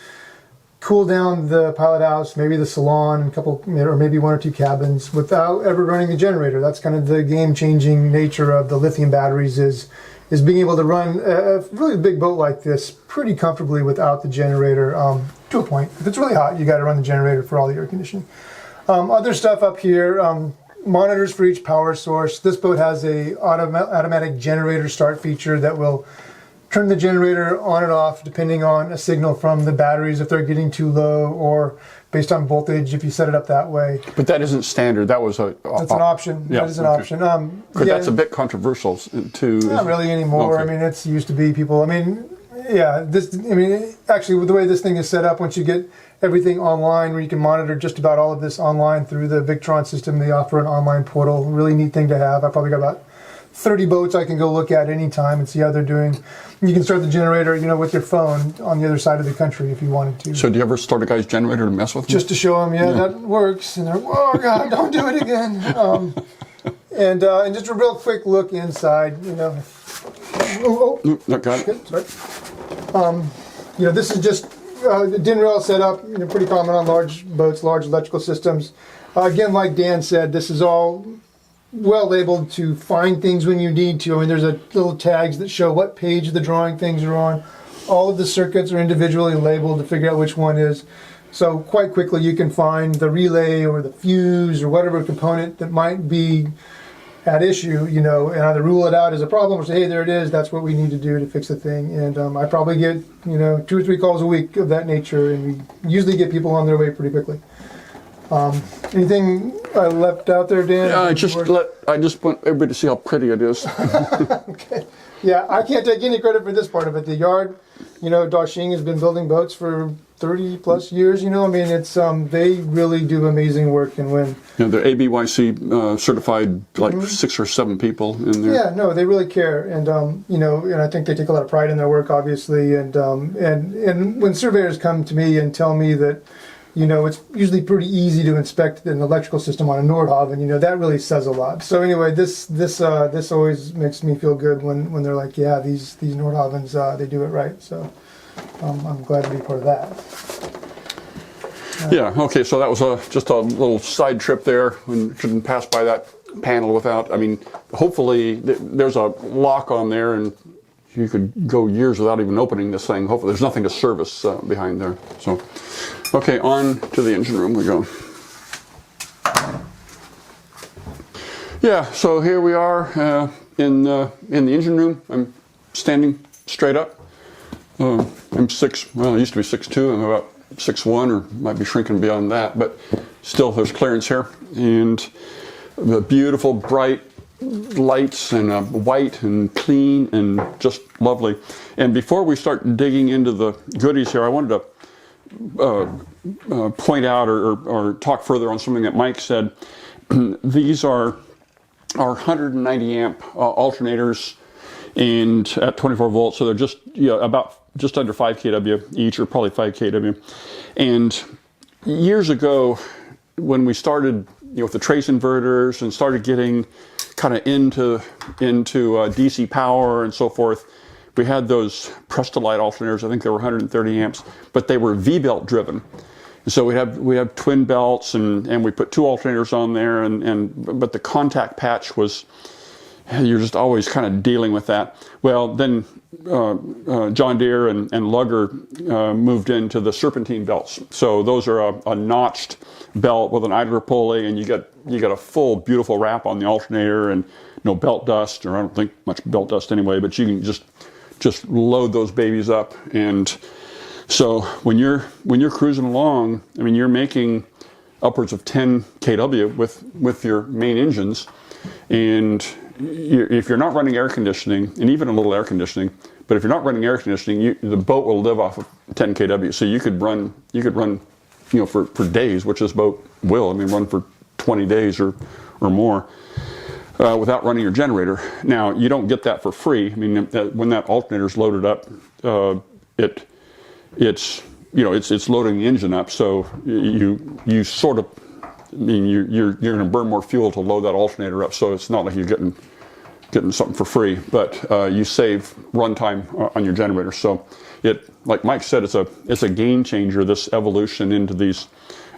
cool down the pilot house, maybe the salon, and or maybe one or two cabins without ever running the generator. That's kind of the game-changing nature of the lithium batteries is being able to run a really big boat like this pretty comfortably without the generator to a point. If it's really hot, you got to run the generator for all the air conditioning. Other stuff up here, monitors for each power source. This boat has a automatic generator start feature that will turn the generator on and off depending on a signal from the batteries if they're getting too low, or based on voltage if you set it up that way. But that isn't standard. That was that's an option. Yeah, that is an option. That's a bit controversial too. Not really anymore. Okay. I mean, it's used to be people. Actually, with the way this thing is set up, once you get everything online, where you can monitor just about all of this online through the Victron system, they offer an online portal. Really neat thing to have. I probably got about 30 boats I can go look at anytime and see how they're doing. You can start the generator, with your phone on the other side of the country if you wanted to. So do you ever start a guy's generator to mess with him? Just to show them, that works. And they're, oh God, don't do it again. And just a real quick look inside, Not got it. Sorry. This is just DIN rail setup, pretty common on large boats, large electrical systems. Again, like Dan said, this is all well labeled to find things when you need to. I mean, there's little tags that show what page the drawing things are on. All of the circuits are individually labeled to figure out which one is. So quite quickly you can find the relay or the fuse or whatever component that might be at issue, and either rule it out as a problem or say, hey, there it is, that's what we need to do to fix the thing. And I probably get, 2 or 3 calls a week of that nature, and we usually get people on their way pretty quickly. Anything I left out there, Dan? I just want everybody to see how pretty it is. Okay. Yeah, I can't take any credit for this part of it. The yard, Daoxing has been building boats for 30 plus years. It's they really do amazing work, and when they're ABYC certified, 6 or 7 people in there. Yeah, no, they really care, and and I think they take a lot of pride in their work, obviously, and when surveyors come to me and tell me that. It's usually pretty easy to inspect an electrical system on a Nordhavn. That really says a lot. So anyway, this always makes me feel good when they're like, yeah, these Nordhavns, they do it right. So I'm glad to be part of that. Yeah. Okay. So that was just a little side trip there. We shouldn't pass by that panel without. I mean, hopefully there's a lock on there, and you could go years without even opening this thing. Hopefully there's nothing to service behind there. So, okay, on to the engine room we go. Yeah, so here we are in the engine room. I'm standing straight up. I'm I used to be 6'2". I'm about 6'1", or might be shrinking beyond that, but still there's clearance here. And the beautiful, bright lights, and white and clean and just lovely. And before we start digging into the goodies here, I wanted to point out or talk further on something that Mike said. These are our 190 amp alternators, and at 24 volts, so they're just just under 5 kW each, or probably 5 kW. And years ago, when we started with the trace inverters and started getting kind of into DC power and so forth, we had those Prestolite alternators. I think they were 130 amps, but they were V-belt driven. So we have twin belts, and we put 2 alternators on there, but the contact patch was, you're just always kind of dealing with that. Well, then John Deere and Lugger moved into the serpentine belts. So those are a notched belt with an idler pulley, and you get a full beautiful wrap on the alternator, and no belt dust, or I don't think much belt dust anyway, but you can just load those babies up. And so when you're cruising along, I mean, you're making upwards of 10 kW with your main engines, and if you're not running air conditioning, and even a little air conditioning, but if you're not running air conditioning, the boat will live off of 10 kW. So you could run for days, which this boat will. I mean, run for 20 days or more without running your generator. Now, you don't get that for free. I mean, when that alternator's loaded up, it's loading the engine up. So you sort of, I mean, you're going to burn more fuel to load that alternator up. So it's not like you're getting getting something for free, but you save runtime on your generator. So it, like Mike said, it's a game changer, this evolution into these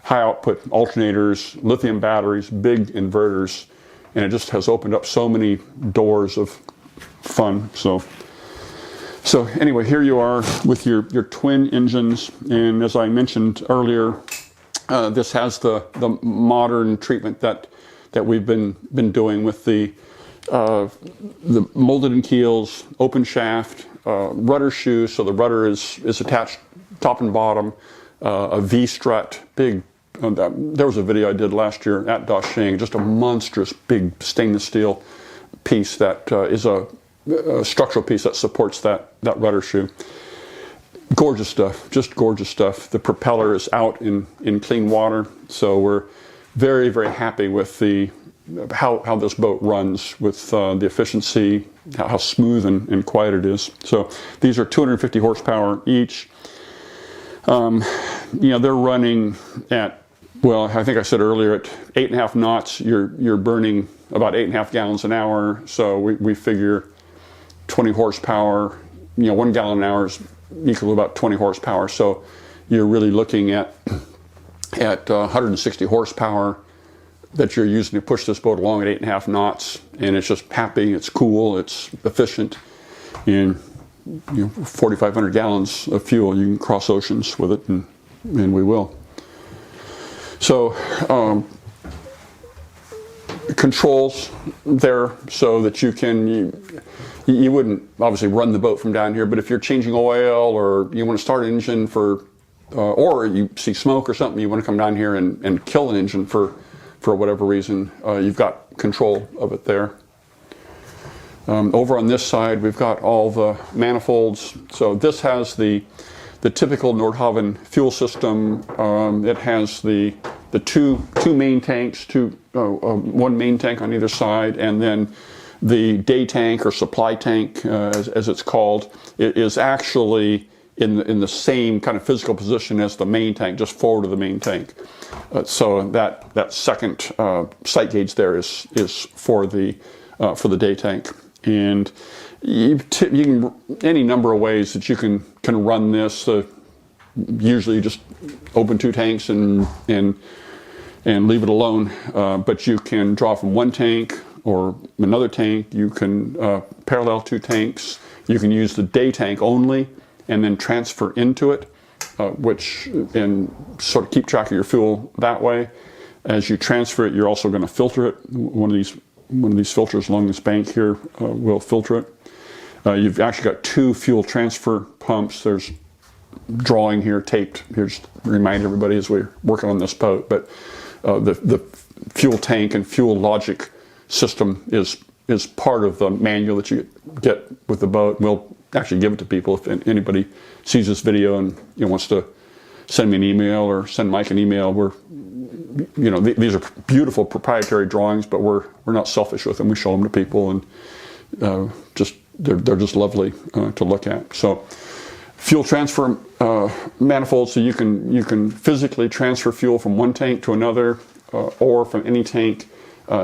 high output alternators, lithium batteries, big inverters, and it just has opened up so many doors of fun. So anyway, here you are with your twin engines, and as I mentioned earlier, this has the modern treatment that we've been doing with the molded in keels, open shaft, rudder shoe, so the rudder is attached top and bottom, a V-strut, big. There was a video I did last year at Dashing, just a monstrous big stainless steel piece that is a structural piece that supports that rudder shoe. Gorgeous stuff, just gorgeous stuff. The propeller is out in clean water, so we're very, very happy with how this boat runs, with the efficiency, how smooth and quiet it is. So these are 250 horsepower each. They're running at, well, I think I said earlier, at 8.5 knots, you're burning about 8.5 gallons an hour. So we figure 20 horsepower, 1 gallon an hour is equal to about 20 horsepower. So you're really looking at 160 horsepower that you're using to push this boat along at 8.5 knots, and it's just happy, it's cool, it's efficient, and 4,500 gallons of fuel. You can cross oceans with it, and we will. So controls there so that you wouldn't obviously run the boat from down here, but if you're changing oil or you want to start an engine or you see smoke or something, you want to come down here and kill an engine for whatever reason, you've got control of it there. Over on this side, we've got all the manifolds. So this has the typical Nordhavn fuel system. It has the two main tanks, one main tank on either side, and then the day tank or supply tank, as it's called, it is actually in the same kind of physical position as the main tank, just forward of the main tank. So that second sight gauge there is for the day tank, and you can any number of ways that you can run this. Usually, you just open two tanks and leave it alone, but you can draw from one tank or another tank. You can parallel two tanks. You can use the day tank only and then transfer into it, and sort of keep track of your fuel that way. As you transfer it, you're also going to filter it. One of these filters along this bank here will filter it. You've actually got two fuel transfer pumps. There's drawing here taped. Here's to remind everybody as we're working on this boat. But the fuel tank and fuel logic system is part of the manual that you get with the boat. We'll actually give it to people if anybody sees this video and wants to send me an email or send Mike an email. These are beautiful proprietary drawings, but we're not selfish with them. We show them to people, and they're just lovely to look at. So fuel transfer manifold, so you can physically transfer fuel from one tank to another, or from any tank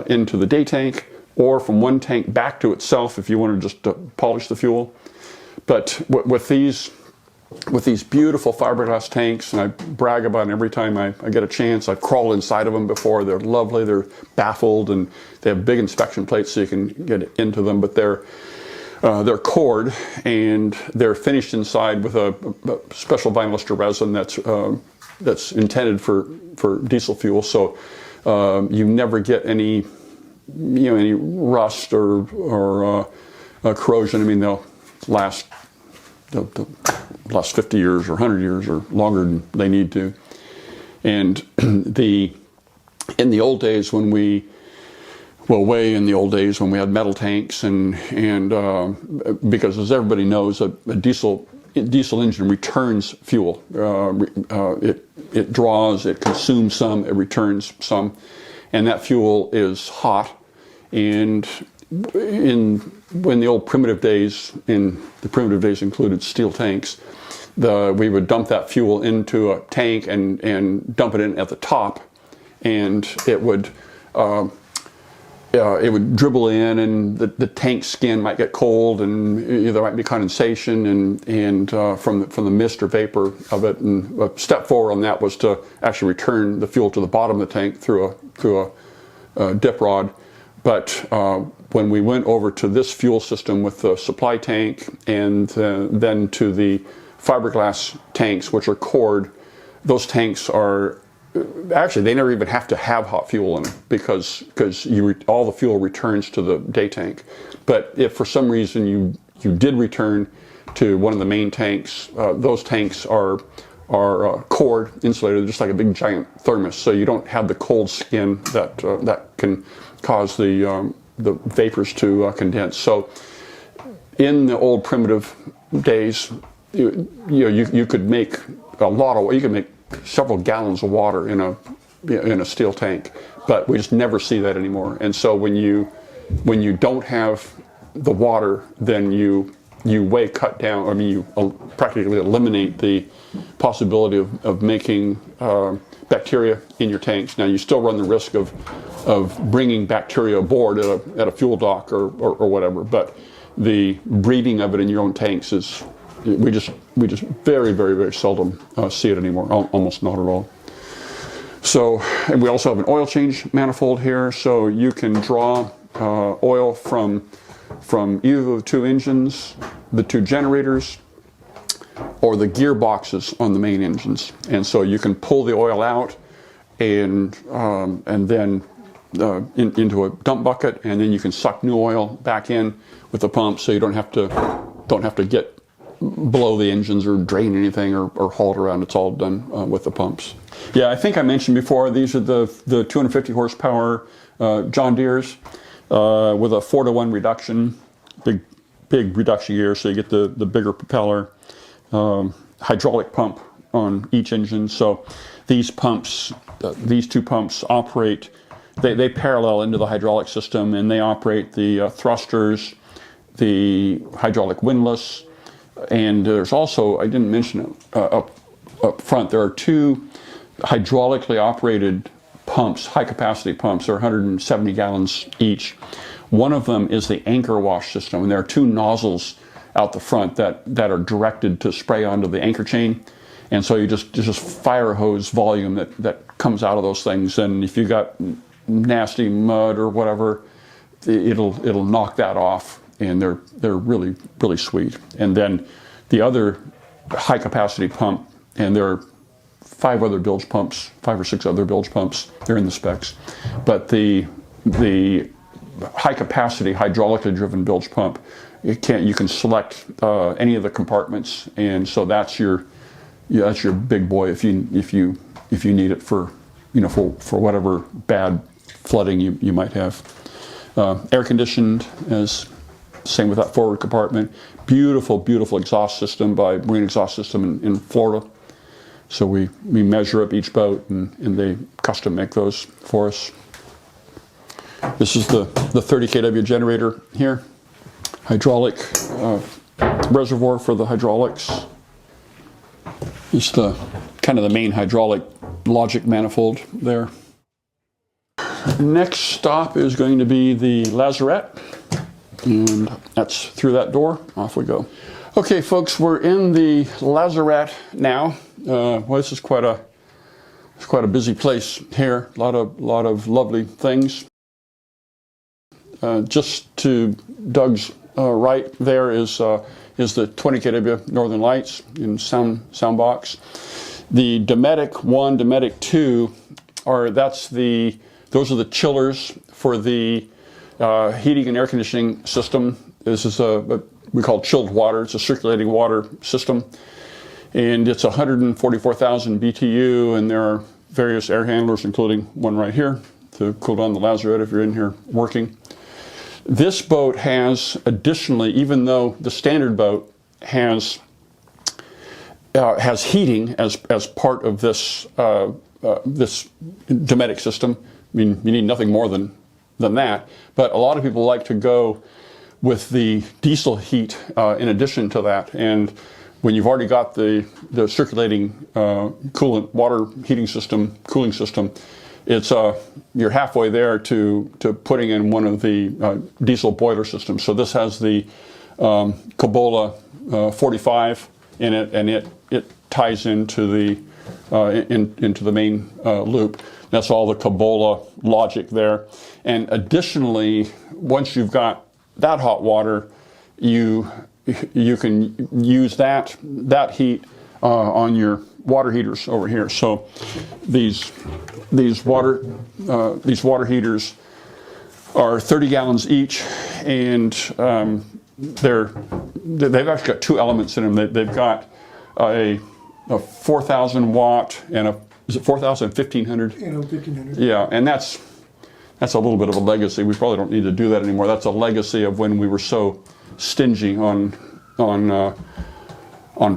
into the day tank, or from one tank back to itself if you want to just polish the fuel. But with these beautiful fiberglass tanks, and I brag about them every time I get a chance. I've crawled inside of them before. They're lovely. They're baffled, and they have big inspection plates so you can get into them. But they're cored, and they're finished inside with a special vinyl ester resin that's intended for diesel fuel. So you never get any rust or corrosion. I mean, they'll last 50 years or 100 years or longer than they need to. And in the old days way in the old days when we had metal tanks and because as everybody knows, a diesel engine returns fuel. It draws, it consumes some, it returns some, and that fuel is hot. And when the old primitive days, the primitive days included steel tanks, we would dump that fuel into a tank and dump it in at the top, and it would it would dribble in, and the tank skin might get cold, and there might be condensation and from the mist or vapor of it. And a step forward on that was to actually return the fuel to the bottom of the tank through a dip rod. But when we went over to this fuel system with the supply tank and then to the fiberglass tanks, which are cored, those tanks are actually, they never even have to have hot fuel in them because all the fuel returns to the day tank. But if for some reason you did return to one of the main tanks, those tanks are cored, insulated, just like a big giant thermos, so you don't have the cold skin that can cause the vapors to condense. So in the old primitive days, you could make a lot of, you could make several gallons of water in a steel tank, but we just never see that anymore. And so when you don't have the water, then you way cut down. I mean, you practically eliminate the possibility of making bacteria in your tanks. Now you still run the risk of bringing bacteria aboard at a fuel dock or whatever, but the breeding of it in your own tanks is, we just very, very, very seldom see it anymore, almost not at all. So, and we also have an oil change manifold here, so you can draw oil from either of the two engines, the two generators, or the gearboxes on the main engines. And so you can pull the oil out and then into a dump bucket, and then you can suck new oil back in with the pump, so you don't have to get below the engines or drain anything or haul it around. It's all done with the pumps. Yeah, I think I mentioned before, these are the 250 horsepower John Deeres with a 4-to-1 reduction, big reduction gear, so you get the bigger propeller, hydraulic pump on each engine. So these pumps, these two pumps operate, they parallel into the hydraulic system, and they operate the thrusters, the hydraulic windlass, and there's also, I didn't mention it up front, there are two hydraulically operated pumps, high capacity pumps. They're 170 gallons each. One of them is the anchor wash system, and there are two nozzles out the front that are directed to spray onto the anchor chain. And so you just fire hose volume that comes out of those things, and if you got nasty mud or whatever, it'll knock that off. And they're really, really sweet. And then the other high capacity pump, and there are 5 or 6 other bilge pumps. They're in the specs, but the high capacity hydraulically driven bilge pump, you can select any of the compartments, and so that's your big boy if you need it for whatever bad flooding you might have. Air conditioned, as same with that forward compartment. Beautiful, beautiful exhaust system by Marine Exhaust System in Florida. So we measure up each boat, and they custom make those for us. This is the 30 kW generator here. Hydraulic reservoir for the hydraulics. It's the kind of the main hydraulic logic manifold there. Next stop is going to be the Lazarette. And that's through that door. Off we go. Okay, folks, we're in the Lazarette now. Well, this is quite a busy place here. A lot of lovely things. Just to Doug's right there is the 20 kW Northern Lights in sound box. The Dometic 1, Dometic 2 those are the chillers for the heating and air conditioning system. This is we call chilled water. It's a circulating water system, and it's 144,000 BTU, and there are various air handlers, including one right here to cool down the Lazarette if you're in here working. This boat has additionally, even though the standard boat has heating as part of this this Dometic system. I mean, you need nothing more than that, but a lot of people like to go with the diesel heat in addition to that. And when you've already got the circulating coolant water heating system, cooling system, it's you're halfway there to putting in one of the diesel boiler systems. So this has the Kubola 45 in it, and it ties into the into the main loop. That's all the Kubola logic there. And additionally, once you've got that hot water, you can use that heat on your water heaters over here. So these water heaters are 30 gallons each, and they've actually got two elements in them. They've got a 4,000 watt and is it 4,000 and 1,500? 1,500. Yeah, and that's a little bit of a legacy. We probably don't need to do that anymore. That's a legacy of when we were so stingy on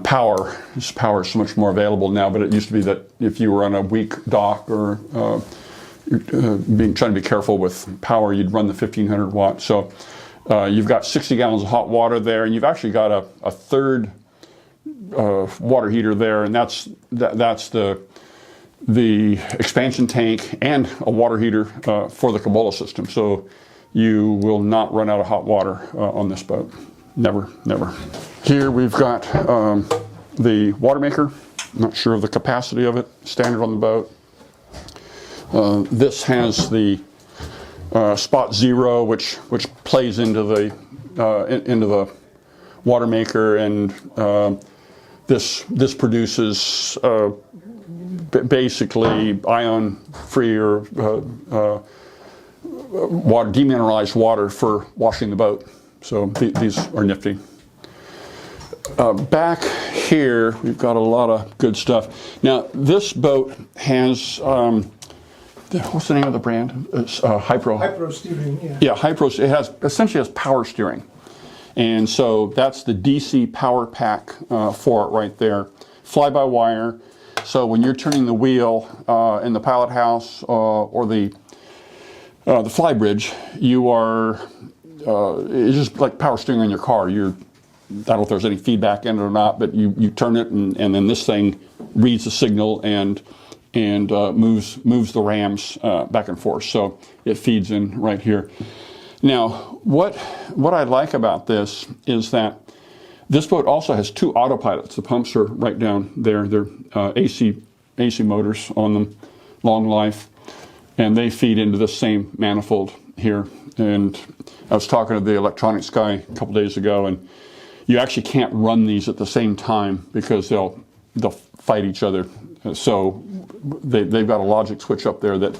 power. This power is so much more available now, but it used to be that if you were on a weak dock or trying to be careful with power, you'd run the 1,500 watt. So you've got 60 gallons of hot water there, and you've actually got a third water heater there, and that's the expansion tank and a water heater for the Kubola system. So you will not run out of hot water on this boat. Never, never. Here we've got the water maker. Not sure of the capacity of it. Standard on the boat. This has the spot zero, which plays into the water maker, and this produces basically ion-free or water, demineralized water for washing the boat. So these are nifty. Back here, we've got a lot of good stuff. Now, this boat has, what's the name of the brand? It's Hypro. Hypro steering, yeah. Yeah, Hypro. It essentially has power steering. And so that's the DC power pack for it right there. Fly-by-wire. So when you're turning the wheel in the pilot house or the fly bridge, you are, it's just like power steering on your car. I don't know if there's any feedback in it or not, but you turn it, and then this thing reads the signal and moves the rams back and forth. So it feeds in right here. Now, what I like about this is that this boat also has two autopilots. The pumps are right down there. They're AC motors on them, long life, and they feed into the same manifold here. And I was talking to the electronics guy a couple days ago, and you actually can't run these at the same time because they'll fight each other. So they've got a logic switch up there that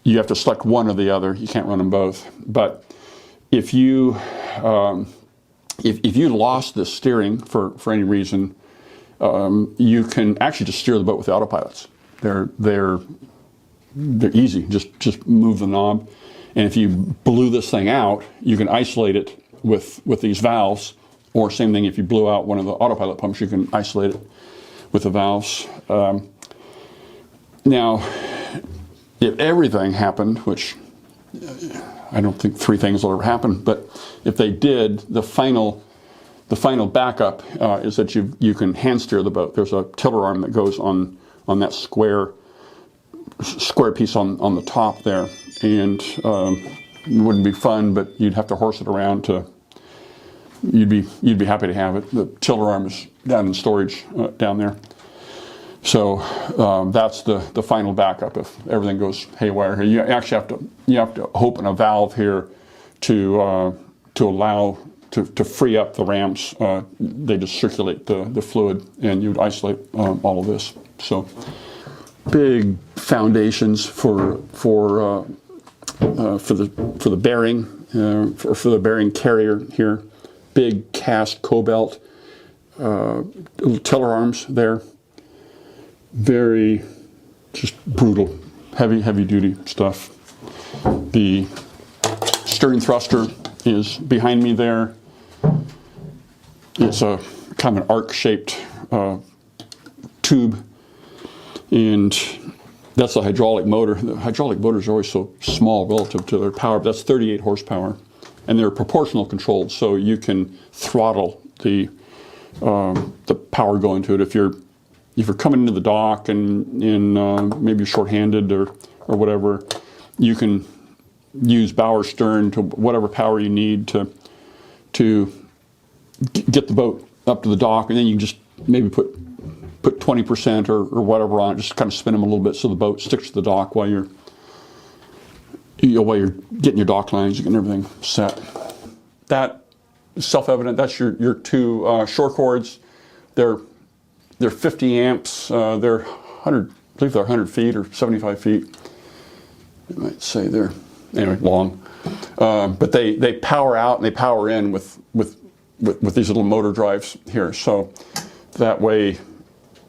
you have to select one or the other. You can't run them both. But if you lost the steering for any reason, you can actually just steer the boat with the autopilots. They're easy. Just move the knob, and if you blew this thing out, you can isolate it with these valves. Or same thing, if you blew out one of the autopilot pumps, you can isolate it with the valves. Now, if everything happened, which I don't think three things will ever happen, but if they did, the final backup is that you can hand steer the boat. There's a tiller arm that goes on that square piece on the top there, and it wouldn't be fun, but you'd have to horse it around to. You'd be happy to have it. The tiller arm is down in storage down there. So that's the final backup if everything goes haywire here. You actually have to open a valve here to allow to free up the ramps. They just circulate the fluid, and you'd isolate all of this. So big foundations for the bearing for the bearing carrier here. Big cast cobalt little tiller arms there. Very just brutal, heavy duty stuff. The steering thruster is behind me there. It's a kind of an arc-shaped tube, and that's a hydraulic motor. The hydraulic motors are always so small relative to their power, but that's 38 horsepower, and they're proportional controlled, so you can throttle the power going to it. If you're coming into the dock and maybe you're shorthanded or or whatever, you can use bow or stern to whatever power you need to get the boat up to the dock, and then you can just maybe put 20% or whatever on it, just kind of spin them a little bit so the boat sticks to the dock while you're getting your dock lines, getting everything set. That is self-evident. That's your two shore cords. They're 50 amps. They're 100. I believe they're 100 feet or 75 feet. I might say they're anyway long, but they power out and they power in with these little motor drives here. So that way,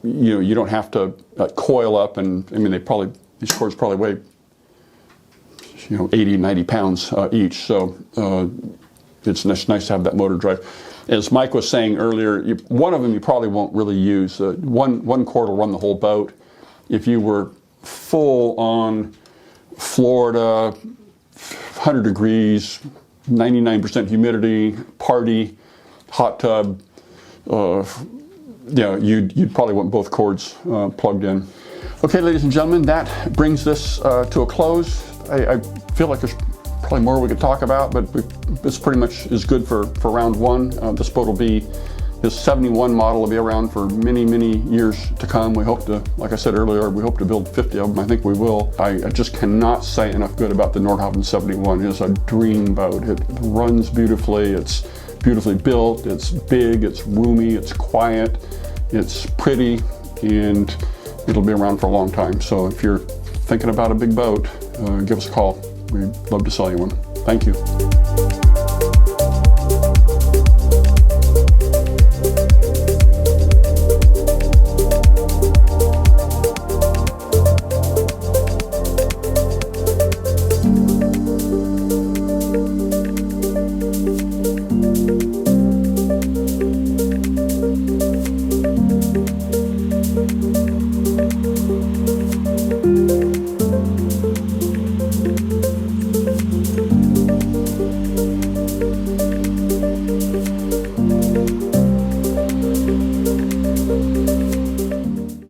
you don't have to coil up, and I mean these cords probably weigh 80, 90 pounds each. So it's nice to have that motor drive. As Mike was saying earlier, one of them you probably won't really use. One cord will run the whole boat. If you were full on Florida, 100 degrees, 99% humidity, party, hot tub, you'd probably want both cords plugged in. Okay, ladies and gentlemen, that brings this to a close. I feel like there's probably more we could talk about, but this pretty much is good for round one. This boat will be, this 71 model will be around for many, many years to come. We hope to, like I said earlier, we hope to build 50 of them. I think we will. I just cannot say enough good about the Nordhavn 71. It is a dream boat. It runs beautifully. It's beautifully built. It's big. It's roomy. It's quiet. It's pretty, and it'll be around for a long time. So if you're thinking about a big boat, give us a call. We'd love to sell you one. Thank you.